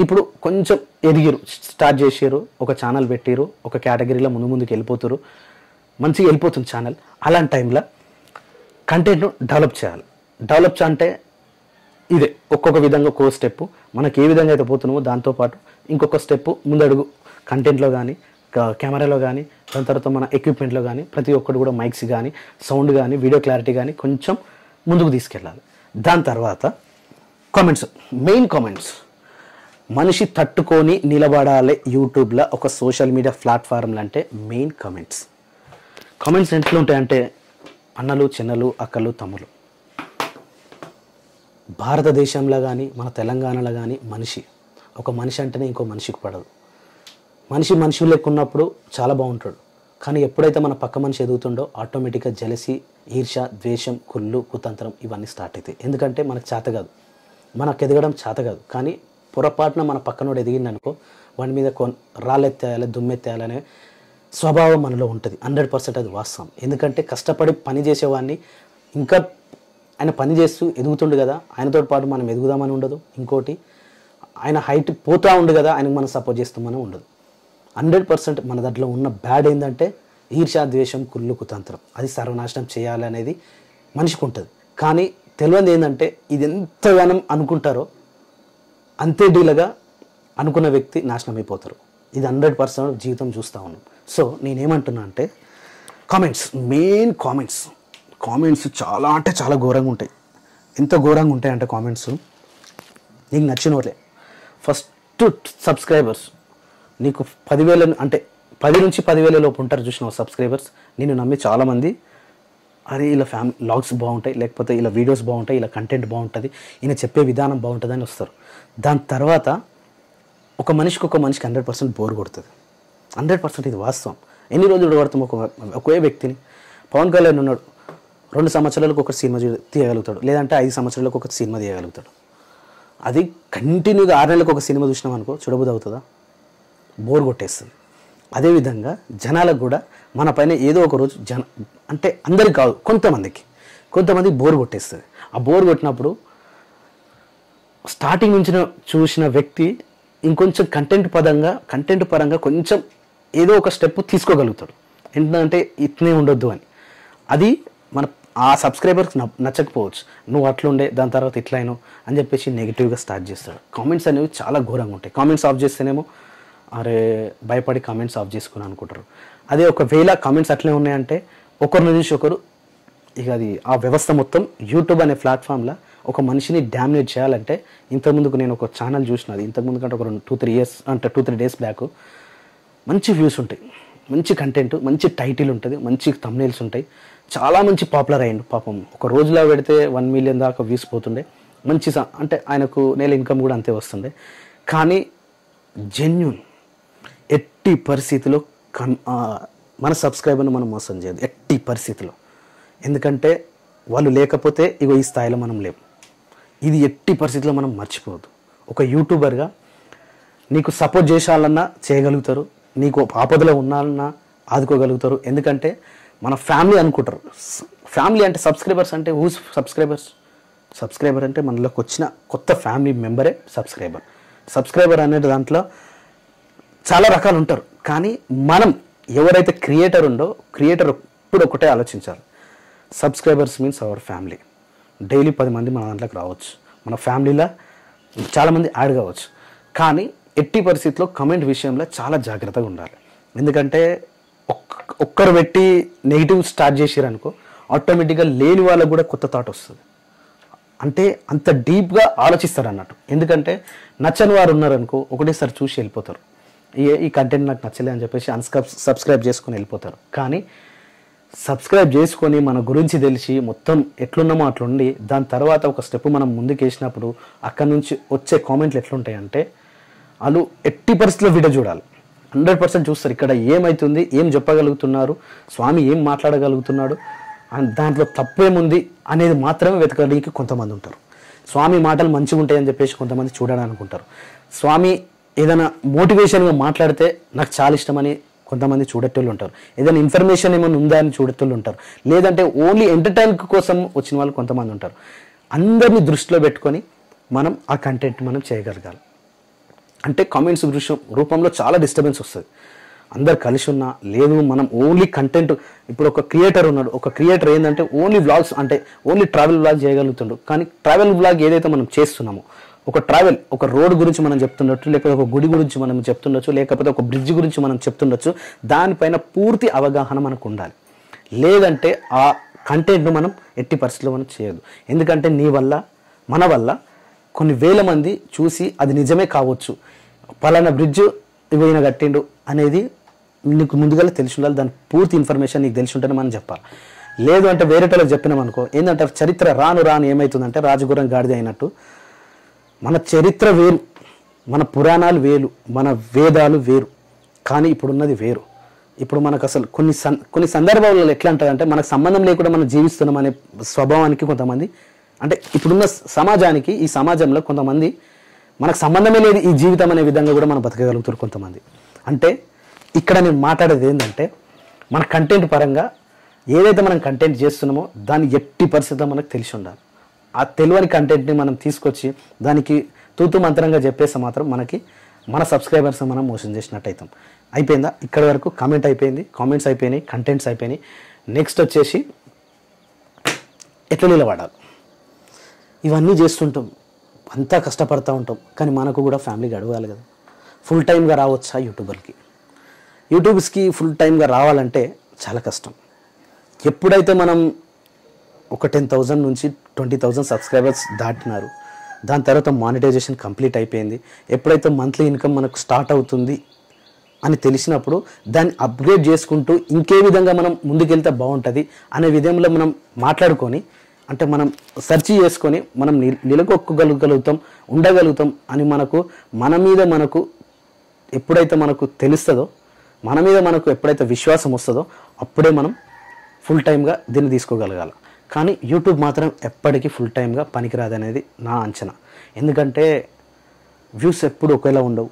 ఇప్పుడు కొంచెం ఎదిగిరు, స్టార్ట్ చేసారు, ఒక ఛానల్ పెట్టారు, ఒక కేటగిరీలో ముందుకు వెళ్ళిపోతారు, మంచిగా వెళ్ళిపోతుంది ఛానల్. అలాంటి టైంలో కంటెంట్ను డెవలప్ చేయాలి. డెవలప్ అంటే ఇదే ఒక్కొక్క విధంగా ఒక్కో స్టెప్ మనకి ఏ విధంగా అయితే పోతున్నామో దాంతోపాటు ఇంకొక స్టెప్ ముందడుగు కంటెంట్లో కానీ కెమెరాలో కానీ దాని తర్వాత మన ఎక్విప్మెంట్లో కానీ ప్రతి ఒక్కటి కూడా మైక్స్ కానీ సౌండ్ కానీ వీడియో క్లారిటీ కానీ కొంచెం ముందుకు తీసుకెళ్ళాలి. దాని తర్వాత మెయిన్ కామెంట్స్ మనిషి తట్టుకొని నిలబడాలి. యూట్యూబ్లో ఒక సోషల్ మీడియా ప్లాట్ఫామ్లు అంటే మెయిన్ కామెంట్స్ ఎట్లా ఉంటాయంటే అన్నలు చిన్నలు అక్కలు తమ్ములు. భారతదేశంలో కానీ మన తెలంగాణలో కానీ ఒక మనిషి అంటేనే ఇంకో మనిషికి పడదు. మనిషి లెక్క ఉన్నప్పుడు చాలా బాగుంటాడు. కానీ ఎప్పుడైతే మన పక్క మనిషి ఎదుగుతుండో ఆటోమేటిక్గా జలసి, ఈర్ష్య, ద్వేషం, కుళ్ళు, కుతంత్రం ఇవన్నీ స్టార్ట్ అవుతాయి. ఎందుకంటే మనకు చేత కాదు, మనకు ఎదగడం చేత కాదు. కానీ పొరపాటున మన పక్కనోడు ఎదిగిందనుకో వాడి మీద రాళ్ళెత్తేయాలి, దుమ్మెత్తేయాలనే స్వభావం మనలో ఉంటుంది. 100% అది వాస్తవం. ఎందుకంటే కష్టపడి పని చేసేవాడిని ఇంకా ఆయన పని చేస్తూ ఎదుగుతుండు కదా, ఆయనతో పాటు మనం ఎదుగుదామని ఉండదు. ఇంకోటి ఆయన హైట్ పోతూ ఉండు కదా, ఆయనకు మనం సపోర్ట్ చేస్తామని ఉండదు. 100% మన దాంట్లో ఉన్న బ్యాడ్ ఏంటంటే ఈర్ష్య, ద్వేషం, కుళ్ళు, కుతంత్రం. అది సర్వనాశనం చేయాలనేది మనిషికి ఉంటుంది. కానీ తెలియదు ఏంటంటే ఇది ఎంతగానం అనుకుంటారో అంతే డీలగా అనుకున్న వ్యక్తి నాశనం అయిపోతారు. ఇది 100% జీవితం చూస్తూ ఉన్నాం. సో నేనేమంటున్నా అంటే మెయిన్ కామెంట్స్ చాలా అంటే చాలా ఘోరంగా ఉంటాయి. ఎంత ఘోరంగా ఉంటాయంటే కామెంట్స్ నీకు నచ్చిన వాళ్ళే ఫస్ట్ సబ్స్క్రైబర్స్ నీకు 10,000 అంటే 10 నుంచి 10,000 లోపు ఉంటారు చూసిన సబ్స్క్రైబర్స్. నేను నమ్మి చాలామంది అరే ఇలా లాగ్స్ బాగుంటాయి, లేకపోతే ఇలా వీడియోస్ బాగుంటాయి, ఇలా కంటెంట్ బాగుంటుంది, ఈయన చెప్పే విధానం బాగుంటుంది అని వస్తారు. దాని తర్వాత ఒక మనిషికి 100% బోర్ కొడుతుంది. 100% ఇది వాస్తవం. ఎన్ని రోజులు విడగొడతాం ఒకే వ్యక్తిని? పవన్ కళ్యాణ్ ఉన్నాడు, 2 సంవత్సరాలకు ఒక సినిమా తీయగలుగుతాడు, లేదంటే 5 సంవత్సరాలకు ఒక సినిమా తీయగలుగుతాడు. అది కంటిన్యూగా 6 నెలలకు ఒక సినిమా చూసినాం అనుకో, చూడబుద్ధి అవుతుందా? బోర్ కొట్టేస్తుంది. అదేవిధంగా జనాలకు కూడా మన పైన ఏదో ఒక రోజు అంటే అందరికి కాదు, కొంతమంది బోర్ కొట్టేస్తుంది. ఆ బోర్ కొట్టినప్పుడు స్టార్టింగ్ నుంచి చూసిన వ్యక్తి ఇంకొంచెం కంటెంట్ పరంగా కొంచెం ఏదో ఒక స్టెప్ తీసుకోగలుగుతాడు. ఏంటంటే ఇట్నే ఉండొద్దు అని. అది మన ఆ సబ్స్క్రైబర్స్ నచ్చకపోవచ్చు, నువ్వు అట్లుండే దాని తర్వాత ఇట్లా అయినావు అని చెప్పేసి నెగిటివ్గా స్టార్ట్ చేస్తాడు. కామెంట్స్ అనేవి చాలా ఘోరంగా ఉంటాయి. కామెంట్స్ ఆఫ్ చేస్తేనేమో అరే భయపడి కామెంట్స్ ఆఫ్ చేసుకుని అనుకుంటారు. అదే ఒకవేళ కామెంట్స్ అట్లే ఉన్నాయంటే ఒకరిని చూసి ఒకరు ఇక అది ఆ వ్యవస్థ మొత్తం యూట్యూబ్ అనే ప్లాట్ఫామ్లో ఒక మనిషిని డామినేట్ చేయాలంటే, ఇంతకుముందుకు నేను ఒక ఛానల్ చూసినది, ఇంతకుముందు కంటే ఒక 2-3 years అంటే 2-3 days బ్యాక్, మంచి వ్యూస్ ఉంటాయి, మంచి కంటెంట్, మంచి టైటిల్ ఉంటుంది, మంచి థంబ్నెయిల్స్ ఉంటాయి, చాలా మంచి పాపులర్ అయ్యిండు పాపం. ఒక రోజులో పెడితే 1 million దాకా వ్యూస్ పోతుండే, మంచి అంటే ఆయనకు నెల ఇన్కమ్ కూడా అంతే వస్తుండే. కానీ జెన్యూన్ ఎట్టి పరిస్థితిలో మన సబ్స్క్రైబర్ని మనం మోసం చేయదు, ఎట్టి పరిస్థితిలో. ఎందుకంటే వాళ్ళు లేకపోతే ఇగో ఈ స్థాయిలో మనం లేము. ఇది ఎట్టి పరిస్థితిలో మనం మర్చిపోవద్దు. ఒక యూట్యూబర్గా నీకు సపోర్ట్ చేయాలన్నా చేయగలుగుతారు, నీకు ఆపదలో ఉన్నాలన్నా ఆదుకోగలుగుతారు. ఎందుకంటే మన ఫ్యామిలీ అనుకుంటారు. ఫ్యామిలీ అంటే సబ్స్క్రైబర్స్ అంటే హూస్ సబ్స్క్రైబర్ అంటే మనలోకి వచ్చిన కొత్త ఫ్యామిలీ మెంబరే సబ్స్క్రైబర్ అనే దాంట్లో చాలా రకాలు ఉంటారు. కానీ మనం ఎవరైతే క్రియేటర్ ఎప్పుడు ఒకటే ఆలోచించాలి, subscribers means our family. Daily 10 మంది మన దాంట్లోకి రావచ్చు, మన ఫ్యామిలీలో చాలామంది యాడ్ కావచ్చు. కానీ ఎట్టి పరిస్థితిలో కమెంట్ విషయంలో చాలా జాగ్రత్తగా ఉండాలి. ఎందుకంటే ఒక్కరు పెట్టి నెగిటివ్ స్టార్ట్ చేసారనుకో, ఆటోమేటిక్గా లేని వాళ్ళకు కూడా కొత్త థాట్ వస్తుంది. అంటే అంత డీప్గా ఆలోచిస్తారు అన్నట్టు. ఎందుకంటే నచ్చని వారు ఉన్నారనుకో, ఒకటేసారి చూసి వెళ్ళిపోతారు, ఈ కంటెంట్ నాకు నచ్చలే అని చెప్పేసి సబ్స్క్రైబ్ చేసుకొని వెళ్ళిపోతారు. కానీ సబ్స్క్రైబ్ చేసుకొని మన గురించి తెలిసి మొత్తం ఎట్లున్నామో అట్లుండి దాని తర్వాత ఒక స్టెప్ మనం ముందుకు వేసినప్పుడు అక్కడ నుంచి వచ్చే కామెంట్లు ఎట్లుంటాయంటే, వాళ్ళు ఎట్టి పరిస్థితుల్లో వీడియో చూడాలి, 100% చూస్తారు. ఇక్కడ ఏమవుతుంది, ఏం చెప్పగలుగుతున్నారు, స్వామి ఏం మాట్లాడగలుగుతున్నాడు, దాంట్లో తప్పేముంది అనేది మాత్రమే వెతకడానికి కొంతమంది ఉంటారు. స్వామి మాటలు మంచిగా ఉంటాయని చెప్పేసి కొంతమంది చూడడానికి అనుకుంటారు. స్వామి ఏదైనా మోటివేషన్గా మాట్లాడితే నాకు చాలా ఇష్టమని కొంతమంది చూడేటోళ్ళు ఉంటారు. ఏదైనా ఇన్ఫర్మేషన్ ఏమైనా ఉందా అని చూడేటోళ్ళు ఉంటారు. లేదంటే ఓన్లీ ఎంటర్టైన్మెంట్ కోసం వచ్చిన వాళ్ళు కొంతమంది ఉంటారు. అందరినీ దృష్టిలో పెట్టుకొని మనం ఆ కంటెంట్ మనం చేయగలగాలి. అంటే కామెంట్స్ రూపంలో చాలా డిస్టర్బెన్స్ వస్తుంది. అందరు కలిసి ఉన్నా లేదు, మనం ఓన్లీ కంటెంట్. ఇప్పుడు ఒక క్రియేటర్ ఉన్నాడు, ఒక క్రియేటర్ ఏంటంటే ఓన్లీ వ్లాగ్స్ అంటే ఓన్లీ ట్రావెల్ వ్లాగ్ చేయగలుగుతుండు. కానీ ట్రావెల్ వ్లాగ్ ఏదైతే మనం చేస్తున్నామో, ఒక రోడ్ గురించి మనం చెప్తుండొచ్చు, లేకపోతే ఒక గుడి గురించి మనం చెప్తుండొచ్చు, లేకపోతే ఒక బ్రిడ్జ్ గురించి మనం చెప్తుండొచ్చు, దానిపైన పూర్తి అవగాహన మనకు ఉండాలి. లేదంటే ఆ కంటెంట్ను మనం ఎట్టి పరిస్థితుల్లో మనం చేయదు. ఎందుకంటే నీ వల్ల మన వల్ల కొన్ని వేల మంది చూసి అది నిజమే కావచ్చు, పలానా బ్రిడ్జ్ ఇవైనా కట్టిండు అనేది నీకు ముందుగా తెలిసి ఉండాలి. దాని పూర్తి ఇన్ఫర్మేషన్ నీకు తెలిసి ఉంటేనే మనం చెప్పాలి. లేదు అంటే వేరే వాళ్ళకి చెప్పినాం అనుకో, ఏంటంటే చరిత్ర రాను ఏమవుతుందంటే రాజగురం గాడిద అయినట్టు. మన చరిత్ర వేరు, మన పురాణాలు వేరు, మన వేదాలు వేరు, కానీ ఇప్పుడున్నది వేరు. ఇప్పుడు మనకు అసలు కొన్ని సందర్భాలలో ఎట్లా అంటారంటే మనకు సంబంధం లేకుండా మనం జీవిస్తున్నాం అనే స్వభావానికి కొంతమంది, అంటే ఇప్పుడున్న సమాజానికి, ఈ సమాజంలో కొంతమంది మనకు సంబంధమే లేదు ఈ జీవితం అనే విధంగా కూడా మనం బతకగలుగుతారు కొంతమంది. అంటే ఇక్కడ నేను మాట్లాడేది ఏంటంటే మన కంటెంట్ పరంగా ఏదైతే మనం కంటెంట్ చేస్తున్నామో దాన్ని ఎట్టి పరిస్థితుల్లో మనకు తెలిసి ఉండాలి. ఆ తెలియని కంటెంట్ని మనం తీసుకొచ్చి దానికి తూతు మంత్రంగా చెప్పేస్తే మాత్రం మన సబ్స్క్రైబర్స్ మనం మోసం చేసినట్టు అవుతాం. అయిపోయిందా? ఇక్కడ వరకు కామెంట్ అయిపోయింది, కామెంట్స్ అయిపోయినాయి, కంటెంట్స్ అయిపోయినాయి. నెక్స్ట్ వచ్చేసి ఎట్లా నిలబడాలి. ఇవన్నీ చేస్తుంటాం, అంతా కష్టపడుతూ ఉంటాం. కానీ మనకు కూడా ఫ్యామిలీ గడవాలి కదా. ఫుల్ టైమ్గా రావచ్చా యూట్యూబ్స్కి ఫుల్ టైమ్గా రావాలంటే చాలా కష్టం. ఎప్పుడైతే మనం ఒక 10,000 నుంచి 20,000 సబ్స్క్రైబర్స్ దాటినారు, దాని తర్వాత మానిటైజేషన్ కంప్లీట్ అయిపోయింది, ఎప్పుడైతే మంత్లీ ఇన్కమ్ మనకు స్టార్ట్ అవుతుంది అని తెలిసినప్పుడు దాన్ని అప్గ్రేడ్ చేసుకుంటూ ఇంకే విధంగా మనం ముందుకెళ్తే బాగుంటుంది అనే విధంలో మనం మాట్లాడుకొని, అంటే మనం సెర్చ్ చేసుకొని మనం నిలకొక్కగలుగుతాం, ఉండగలుగుతాం అని మన మీద ఎప్పుడైతే మనకు తెలుస్తుందో మన మీద మనకు ఎప్పుడైతే విశ్వాసం వస్తుందో అప్పుడే మనం ఫుల్ టైమ్గా దీన్ని తీసుకోగలగాలి. కానీ యూట్యూబ్ మాత్రం ఎప్పటికీ ఫుల్ టైమ్గా పనికిరాదనేది నా అంచనా. ఎందుకంటే వ్యూస్ ఎప్పుడు ఒకేలా ఉండవు,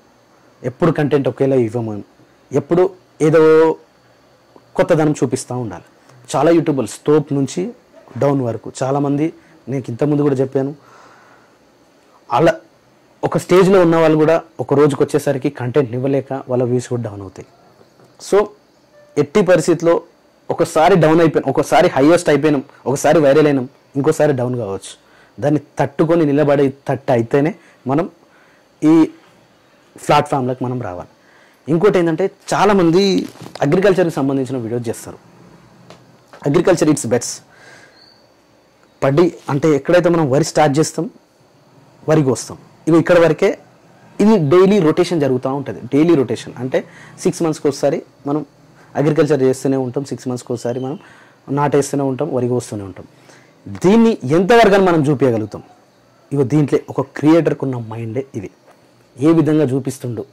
ఎప్పుడు కంటెంట్ ఒకేలా ఇవ్వము, ఎప్పుడు ఏదో కొత్తదనం చూపిస్తూ ఉండాలి. చాలా యూట్యూబర్స్ టోప్ నుంచి డౌన్ వరకు చాలామంది, నేను ఇంతకుముందు కూడా చెప్పాను, అలా ఒక స్టేజ్లో ఉన్న వాళ్ళు కూడా ఒక రోజుకి వచ్చేసరికి కంటెంట్ ఇవ్వలేక వాళ్ళ వ్యూస్ కూడా డౌన్ అవుతాయి. సో ఎట్టి పరిస్థితిలో ఒకసారి డౌన్ అయిపోయినాం, ఒకసారి హైయెస్ట్ అయిపోయినాం, ఒకసారి వైరల్ అయినాం, ఇంకోసారి డౌన్ కావచ్చు. దాన్ని తట్టుకొని నిలబడే తట్టు అయితేనే మనం ఈ ప్లాట్ఫామ్లకు మనం రావాలి. ఇంకోటి ఏంటంటే చాలామంది అగ్రికల్చర్కి సంబంధించిన వీడియోస్ చేస్తారు. Agriculture it's best. పడ్డి అంటే ఎక్కడైతే మనం వరి స్టార్ట్ చేస్తాం, వరికి వస్తాం, ఇవి ఇక్కడ వరకే. ఇది డైలీ రొటేషన్ జరుగుతూ ఉంటుంది. డైలీ రొటేషన్ అంటే 6 monthsకి ఒకసారి మనం అగ్రికల్చర్ చేస్తూనే ఉంటాం, 6 monthsకి ఒకసారి మనం నాటేస్తూనే ఉంటాం, వరికి వస్తూనే ఉంటాం. దీన్ని ఎంతవరకు మనం చూపించగలుగుతాం? ఇగో దీంట్లో ఒక క్రియేటర్కి ఉన్న మైండే ఇది. ఏ విధంగా చూపిస్తుండో,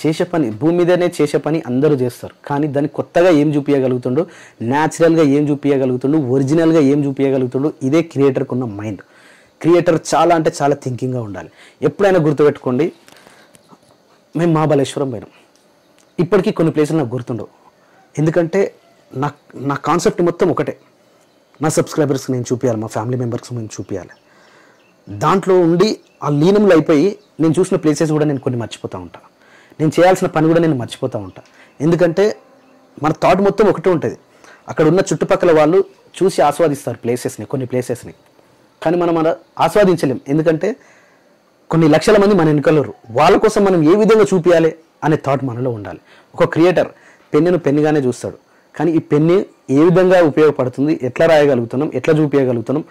చేసే పని భూమి మీదనే చేసే పని అందరూ చేస్తారు, కానీ దాన్ని కొత్తగా ఏం చూపించగలుగుతుండో, న్యాచురల్గా ఏం చూపించగలుగుతుండో, ఒరిజినల్గా ఏం చూపించగలుగుతుండో, ఇదే క్రియేటర్కి ఉన్న మైండ్. క్రియేటర్ చాలా అంటే చాలా థింకింగ్గా ఉండాలి. ఎప్పుడైనా గుర్తుపెట్టుకోండి, మేము మహాబలేశ్వరం పోయినాం. ఇప్పటికీ కొన్ని ప్లేసులు నాకు గుర్తుండవు, ఎందుకంటే నా కాన్సెప్ట్ మొత్తం ఒకటే. నా సబ్స్క్రైబర్స్కి నేను చూపించాలి, మా ఫ్యామిలీ మెంబర్స్కి నేను చూపించాలి. దాంట్లో ఉండి ఆ లీనంలో అయిపోయి నేను చూసిన ప్లేసెస్ కూడా నేను కొన్ని మర్చిపోతూ ఉంటాను. నేను చేయాల్సిన పని కూడా నేను మర్చిపోతూ ఉంటాను. ఎందుకంటే మన థాట్ మొత్తం ఒకటే ఉంటుంది. అక్కడ ఉన్న చుట్టుపక్కల వాళ్ళు చూసి ఆస్వాదిస్తారు ప్లేసెస్ని, కొన్ని ప్లేసెస్ని, కానీ మనం అలా ఆస్వాదించలేం. ఎందుకంటే కొన్ని లక్షల మంది మన వెనుకలరు, వాళ్ళ కోసం మనం ఏ విధంగా చూపించాలి అనే థాట్ మనలో ఉండాలి. ఒక క్రియేటర్ పెన్నును పెన్నుగానే చూస్తాడు, కానీ ఈ పెన్ను ఏ విధంగా ఉపయోగపడుతుంది, ఎట్లా రాయగలుగుతున్నాం, ఎట్లా చూపించగలుగుతున్నాం,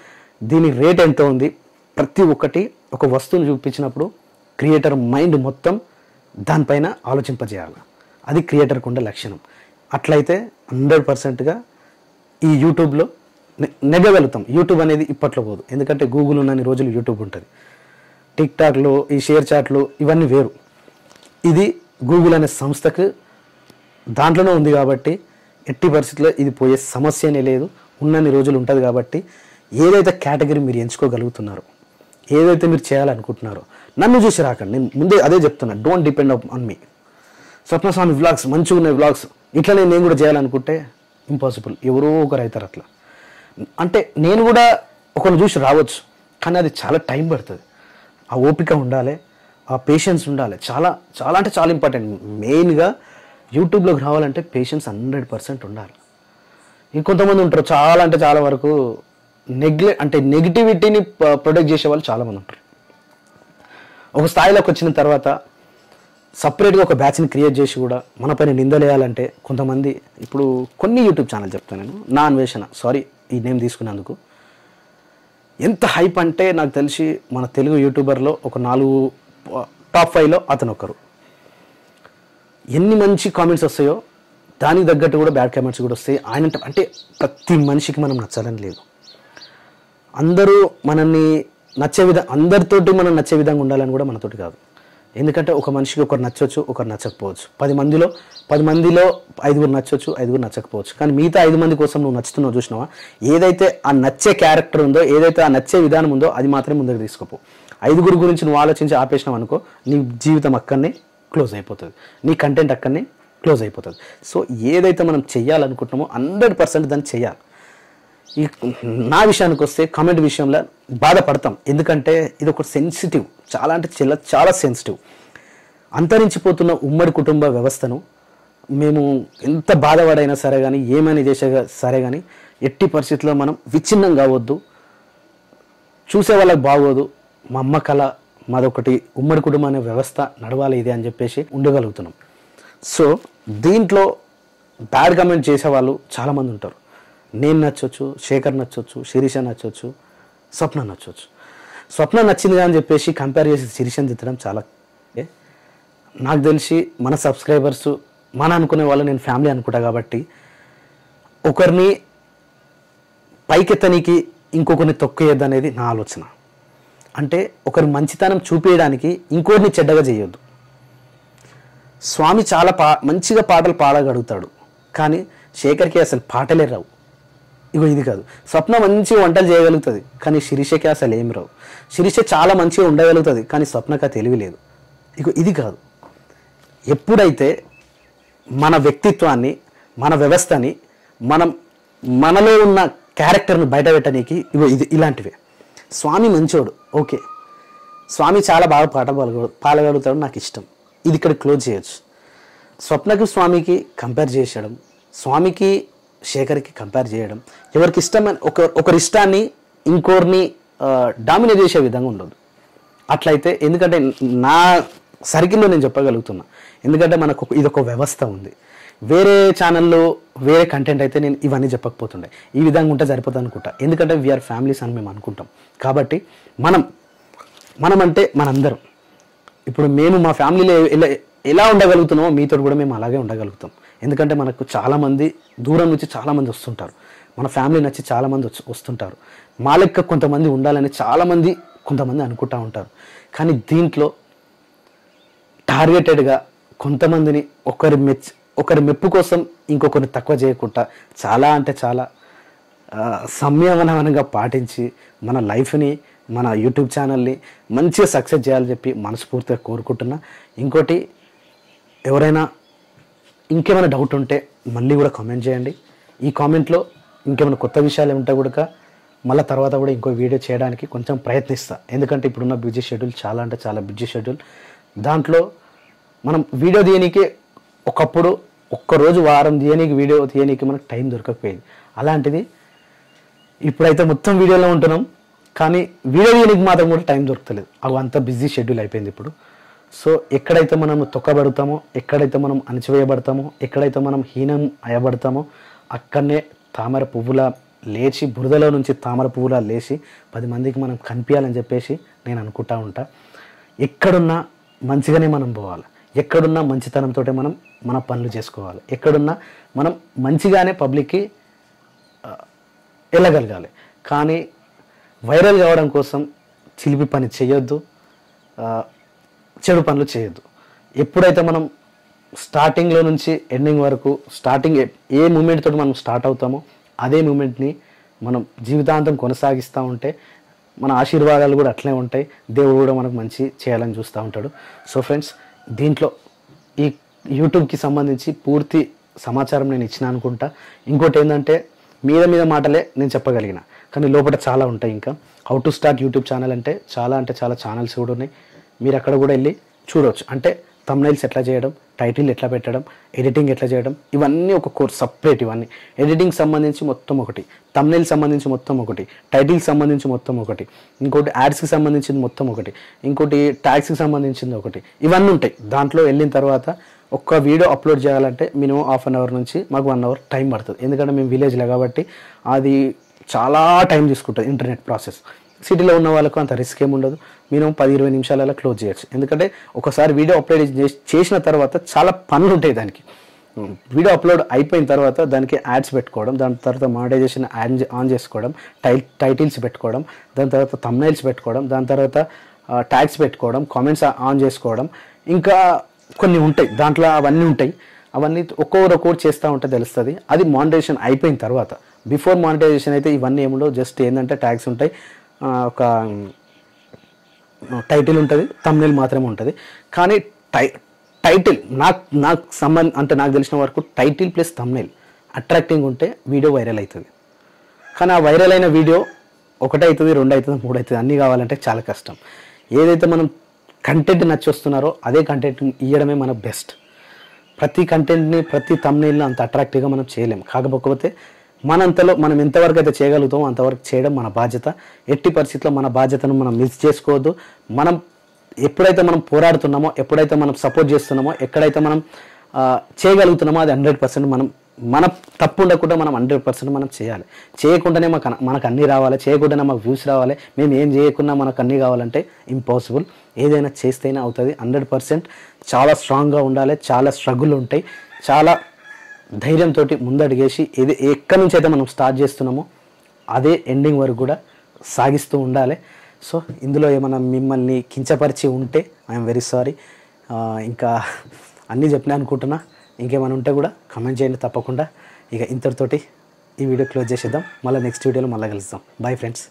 దీని రేట్ ఎంత ఉంది, ప్రతి ఒక్కటి ఒక వస్తువును చూపించినప్పుడు క్రియేటర్ మైండ్ మొత్తం దానిపైన ఆలోచింపజేయాలి. అది క్రియేటర్కి ఉండే లక్షణం. అట్లయితే 100%గా ఈ యూట్యూబ్లో నెగ్గగలుగుతాం. యూట్యూబ్ అనేది ఇప్పట్లో పోదు, ఎందుకంటే గూగుల్ ఉన్నన్ని రోజులు యూట్యూబ్ ఉంటుంది. టిక్ టాక్లు, ఈ షేర్ చాట్లు ఇవన్నీ వేరు. ఇది గూగుల్ అనే సంస్థకు దాంట్లోనే ఉంది కాబట్టి ఎట్టి పరిస్థితుల్లో ఇది పోయే సమస్యనే లేదు. ఉన్నన్ని రోజులు ఉంటుంది కాబట్టి ఏదైతే కేటగిరీ మీరు ఎంచుకోగలుగుతున్నారో, ఏదైతే మీరు చేయాలనుకుంటున్నారో, నన్ను చూసి రాకండి. నేను ముందే అదే చెప్తున్నా, don't depend on me. Swapnaswami vlogs మంచిగా ఉన్నాయి వ్లాగ్స్, ఇట్లనే నేను కూడా చేయాలనుకుంటే ఇంపాసిబుల్. ఎవరో ఒకరు అవుతారు అట్లా. అంటే నేను కూడా ఒకరిని చూసి రావచ్చు, కానీ అది చాలా టైం పడుతుంది. ఆ ఓపిక ఉండాలి, ఆ పేషెన్స్ ఉండాలి. చాలా చాలా అంటే చాలా ఇంపార్టెంట్. మెయిన్గా యూట్యూబ్లోకి రావాలంటే పేషెన్స్ 100% ఉండాలి. ఇంకొంతమంది ఉంటారు చాలా అంటే చాలా వరకు నెగిటివిటీని ప్రొటెక్ట్ చేసే వాళ్ళు చాలామంది ఉంటారు. ఒక స్థాయిలోకి వచ్చిన తర్వాత సపరేట్గా ఒక బ్యాచ్ని క్రియేట్ చేసి కూడా మన పైన నిందలేయాలంటే కొంతమంది, ఇప్పుడు కొన్ని యూట్యూబ్ ఛానల్ చెప్తాను నేను, నా అన్వేషణ, సారీ ఈ నేమ్ తీసుకున్నందుకు, ఎంత హైప్ అంటే నాకు తెలిసి మన తెలుగు యూట్యూబర్లో ఒక 4 టాప్ 5లో అతను ఒకరు. ఎన్ని మంచి కామెంట్స్ వస్తాయో దానికి తగ్గట్టు కూడా బ్యాడ్ కామెంట్స్ కూడా వస్తాయి. ఆయన అంటే ప్రతి మనిషికి మనం నచ్చాలని లేదు. అందరూ మనల్ని అందరితోటి మనం నచ్చే విధంగా ఉండాలని కూడా మనతోటి కాదు. ఎందుకంటే ఒక మనిషికి ఒకరు నచ్చవచ్చు, ఒకరు నచ్చకపోవచ్చు. 10 మందిలో 5 నచ్చవచ్చు, 5 నచ్చకపోవచ్చు. కానీ మిగతా 5 మంది కోసం నువ్వు నచ్చుతున్నావు చూసినావా, ఏదైతే ఆ నచ్చే క్యారెక్టర్ ఉందో, ఏదైతే ఆ నచ్చే విధానం ఉందో అది మాత్రమే ముందుకు తీసుకుపో. 5 గురించి నువ్వు ఆలోచించి ఆపేసినావు అనుకో, నీ జీవితం అక్కడనే క్లోజ్ అయిపోతుంది, నీ కంటెంట్ అక్కడనే క్లోజ్ అయిపోతుంది. సో ఏదైతే మనం చెయ్యాలనుకుంటున్నామో 100% దాన్ని చెయ్యాలి. ఈ నా విషయానికి వస్తే కామెంట్ విషయంలో బాధపడతాం, ఎందుకంటే ఇది ఒక సెన్సిటివ్, చాలా అంటే చాలా సెన్సిటివ్. అంతరించిపోతున్న ఉమ్మడి కుటుంబ వ్యవస్థను మేము ఎంత బాధపడైనా సరే కానీ, ఏమైనా చేసే సరే కానీ, ఎట్టి పరిస్థితుల్లో మనం విచ్ఛిన్నం కావద్దు. చూసే వాళ్ళకి బాగోదు, మా అమ్మ కళ, మాదొకటి ఉమ్మడి కుటుంబం అనే వ్యవస్థ నడవాలి ఇది అని చెప్పేసి ఉండగలుగుతున్నాం. సో దీంట్లో బ్యాడ్ కామెంట్ చేసేవాళ్ళు చాలామంది ఉంటారు. నేను నచ్చవచ్చు, శేఖర్ నచ్చవచ్చు, శిరీష నచ్చవచ్చు, స్వప్న నచ్చవచ్చు. స్వప్న నచ్చింది అని చెప్పేసి కంపేర్ చేసి శిరీషని తిట్టడం చాలా, నాకు తెలిసి మన సబ్స్క్రైబర్స్ మన అనుకునే వాళ్ళు నేను ఫ్యామిలీ అనుకుంటా కాబట్టి ఒకరిని పైకెత్తనికి ఇంకొకరిని తొక్కేయద్దు అనేది నా ఆలోచన. అంటే ఒకరి మంచితనం చూపించడానికి ఇంకోరిని చెడ్డగా చేయొద్దు. స్వామి చాలా మంచిగా పాటలు పాడగలుగుతాడు, కానీ శేఖర్కి అసలు పాటలే రావు. ఇగో ఇది కాదు. స్వప్న మంచిగా వంటలు చేయగలుగుతుంది, కానీ శిరీషకి అసలు ఏమి రావు. శిరీష చాలా మంచిగా ఉండగలుగుతుంది, కానీ స్వప్నకి తెలివి లేదు. ఇగో ఇది కాదు. ఎప్పుడైతే మన వ్యక్తిత్వాన్ని, మన వ్యవస్థని, మనలో ఉన్న క్యారెక్టర్ను బయట పెట్టడానికి ఇగో ఇది ఇలాంటివే. స్వామి మంచోడు, ఓకే, స్వామి చాలా బాగా పాడగలుగుతాడు, నాకు ఇష్టం, ఇది ఇక్కడ క్లోజ్ చేయొచ్చు. స్వప్నకి స్వామికి కంపేర్ చేసేయడం, స్వామికి శేఖర్కి కంపేర్ చేయడం, ఎవరికి ఇష్టమైన ఒకరి ఇష్టాన్ని ఇంకోరిని డామినేట్ చేసే విధంగా ఉండదు. అట్లయితే, ఎందుకంటే నా సర్కిల్లో నేను చెప్పగలుగుతున్నా, ఎందుకంటే మనకు ఇదొక వ్యవస్థ ఉంది. వేరే ఛానల్లో వేరే కంటెంట్ అయితే నేను ఇవన్నీ చెప్పకపోతుండే, ఈ విధంగా ఉంటే సరిపోతుంది అనుకుంటా. ఎందుకంటే వీఆర్ ఫ్యామిలీస్ అని మేము అనుకుంటాం. కాబట్టి మనం అంటే మనందరం ఇప్పుడు మేము మా ఫ్యామిలీలో ఎలా ఉండగలుగుతున్నామో మీతో కూడా మేము అలాగే ఉండగలుగుతాం. ఎందుకంటే మనకు చాలామంది దూరం నుంచి చాలామంది వస్తుంటారు, మన ఫ్యామిలీ నచ్చి చాలామంది వస్తుంటారు. మా లెక్క కొంతమంది ఉండాలని కొంతమంది అనుకుంటూ ఉంటారు. కానీ దీంట్లో టార్గెటెడ్గా కొంతమందిని ఒకరి మెప్పు కోసం ఇంకొకరిని తక్కువ చేయకుండా చాలా అంటే చాలా సంయమనంగా పాటించి మన లైఫ్ని, మన యూట్యూబ్ ఛానల్ని మంచిగా సక్సెస్ చేయాలని చెప్పి మనస్ఫూర్తిగా కోరుకుంటున్నా. ఇంకోటి, ఎవరైనా ఇంకేమైనా డౌట్ ఉంటే మళ్ళీ కూడా కామెంట్ చేయండి. ఈ కామెంట్లో ఇంకేమైనా కొత్త విషయాలు ఉంటే కూడా మళ్ళీ తర్వాత కూడా ఇంకో వీడియో చేయడానికి కొంచెం ప్రయత్నిస్తా. ఎందుకంటే ఇప్పుడున్న బిజీ షెడ్యూల్ చాలా అంటే చాలా బిజీ షెడ్యూల్. దాంట్లో మనం వీడియో తీయనీకి ఒకప్పుడు ఒక్కరోజు వారం వీడియో తీయనీకి మనకు టైం దొరకకపోయేది. అలాంటిది ఇప్పుడైతే మొత్తం వీడియోలో ఉంటున్నాం, కానీ వీడియో తీయనీకి మాత్రం కూడా టైం దొరకలేదు. అవి అంత బిజీ షెడ్యూల్ అయిపోయింది ఇప్పుడు. సో ఎక్కడైతే మనం తొక్కబడతామో, ఎక్కడైతే మనం అణచివేయబడతామో, ఎక్కడైతే మనం హీనం అయ్యబడతామో అక్కడనే తామర పువ్వులా లేచి, బురదలో నుంచి తామర పువ్వులా లేచి 10 మందికి మనం కనిపించాలని చెప్పేసి నేను అనుకుంటా ఉంటా. ఎక్కడున్నా మంచిగానే మనం పోవాలి, ఎక్కడున్నా మంచితనంతో మనం మన పనులు చేసుకోవాలి, ఎక్కడున్నా మనం మంచిగానే పబ్లిక్కి వెళ్ళగలగాలి. కానీ వైరల్ కావడం కోసం చిలిపి పని చేయొద్దు, చెడు పనులు చేయొద్దు. ఎప్పుడైతే మనం స్టార్టింగ్లో నుంచి ఎండింగ్ వరకు ఏ మూమెంట్ తోటి మనం స్టార్ట్ అవుతామో అదే మూమెంట్ని మనం జీవితాంతం కొనసాగిస్తూ ఉంటే మన ఆశీర్వాదాలు కూడా అట్లే ఉంటాయి, దేవుడు కూడా మనకు మంచి చేయాలని చూస్తూ ఉంటాడు. సో ఫ్రెండ్స్, దీంట్లో ఈ యూట్యూబ్కి సంబంధించి పూర్తి సమాచారం నేను ఇచ్చిన అనుకుంటా. ఇంకోటి ఏంటంటే మీద మాటలే నేను చెప్పగలిగిన, కానీ లోపల చాలా ఉంటాయి. ఇంకా how to start YouTube channel అంటే చాలా ఛానల్స్ కూడా ఉన్నాయి, మీరు అక్కడ కూడా వెళ్ళి చూడవచ్చు. అంటే థంబ్నైల్స్ ఎట్లా చేయడం, టైటిల్ ఎట్లా పెట్టడం, ఎడిటింగ్ ఎట్లా చేయడం, ఇవన్నీ ఒక కోర్స్ సపరేట్. ఇవన్నీ ఎడిటింగ్ సంబంధించి మొత్తం ఒకటి, థంబ్నైల్ సంబంధించి మొత్తం ఒకటి, టైటిల్ సంబంధించి మొత్తం ఒకటి, ఇంకోటి యాడ్స్కి సంబంధించింది మొత్తం ఒకటి, ఇంకోటి ట్యాగ్స్కి సంబంధించింది ఒకటి, ఇవన్నీ ఉంటాయి. దాంట్లో వెళ్ళిన తర్వాత ఒక్క వీడియో అప్లోడ్ చేయాలంటే మినిమం ½ అన్ అవర్ నుంచి మాకు 1 అవర్ టైం పడుతుంది. ఎందుకంటే మేము విలేజ్లో కాబట్టి అది చాలా టైం తీసుకుంటుంది ఇంటర్నెట్ ప్రాసెస్. సిటీలో ఉన్న వాళ్ళకు అంత రిస్క్ ఏమి ఉండదు, మినిమం 10-20 నిమిషాలలో క్లోజ్ చేయొచ్చు. ఎందుకంటే ఒకసారి వీడియో అప్లోడ్ చేసిన తర్వాత చాలా పనులు ఉంటాయి దానికి. వీడియో అప్లోడ్ అయిపోయిన తర్వాత దానికి యాడ్స్ పెట్టుకోవడం, దాని తర్వాత మానిటైజేషన్ ఆన్ చేసుకోవడం, టైటిల్స్ పెట్టుకోవడం, దాని తర్వాత థంబ్నైల్స్ పెట్టుకోవడం, దాని తర్వాత ట్యాగ్స్ పెట్టుకోవడం, కామెంట్స్ ఆన్ చేసుకోవడం, ఇంకా కొన్ని ఉంటాయి దాంట్లో. అవన్నీ ఉంటాయి, అవన్నీ ఒక్కొక్కటి చేస్తూ ఉంటే తెలుస్తుంది. అది మానిటైజేషన్ అయిపోయిన తర్వాత. బిఫోర్ మానిటైజేషన్ అయితే ఇవన్నీ ఏముండవు, జస్ట్ ఏంటంటే ట్యాగ్స్ ఉంటాయి, ఒక టైటిల్ ఉంటుంది, థంబ్నైల్ మాత్రమే ఉంటుంది. కానీ టైటిల్ నాకు తెలిసిన వరకు టైటిల్ ప్లస్ థంబ్నైల్ అట్రాక్టింగ్ ఉంటే వీడియో వైరల్ అవుతుంది. కానీ ఆ వైరల్ అయిన వీడియో 1 అవుతుంది, 2 అవుతుంది, 3 అవుతుంది, అన్నీ కావాలంటే చాలా కష్టం. ఏదైతే మనం కంటెంట్ నచ్చి వస్తున్నారో అదే కంటెంట్ ఇవ్వడమే మన బెస్ట్. ప్రతి కంటెంట్ని, ప్రతి థంబ్నైల్ని అంత అట్రాక్టివ్గా మనం చేయలేము. కాకపోతే మనంతలో మనం ఎంతవరకు అయితే చేయగలుగుతామో అంతవరకు చేయడం మన బాధ్యత. ఎట్టి పరిస్థితుల్లో మన బాధ్యతను మనం మిస్ చేసుకోవద్దు. మనం ఎప్పుడైతే మనం పోరాడుతున్నామో, ఎప్పుడైతే మనం సపోర్ట్ చేస్తున్నామో, ఎక్కడైతే మనం చేయగలుగుతున్నామో అది 100% మన తప్పు ఉండకుండా మనం 100% మనం చేయాలి. చేయకుండానే మనకు అన్నీ రావాలి, చేయకుండానే మాకు వ్యూస్ రావాలి, మేము ఏం చేయకుండా మనకు అన్నీ కావాలంటే ఇంపాసిబుల్. ఏదైనా చేస్తేనే అవుతుంది 100%. చాలా స్ట్రాంగ్గా ఉండాలి, చాలా స్ట్రగుల్ ఉంటాయి, చాలా ధైర్యంతో ముందడిగేసి ఎక్కడి నుంచి అయితే మనం స్టార్ట్ చేస్తున్నామో అదే ఎండింగ్ వరకు కూడా సాగిస్తూ ఉండాలి. సో ఇందులో ఏమైనా మిమ్మల్ని కించపరిచి ఉంటే ఐఎమ్ వెరీ సారీ. ఇంకా అన్నీ చెప్పినా అనుకుంటున్నా. ఇంకేమైనా ఉంటే కూడా కామెంట్ చేయండి తప్పకుండా. ఇక ఇంతటితోటి ఈ వీడియో క్లోజ్ చేసేద్దాం. మళ్ళీ నెక్స్ట్ వీడియోలో మళ్ళీ కలుస్తాం. Bye friends.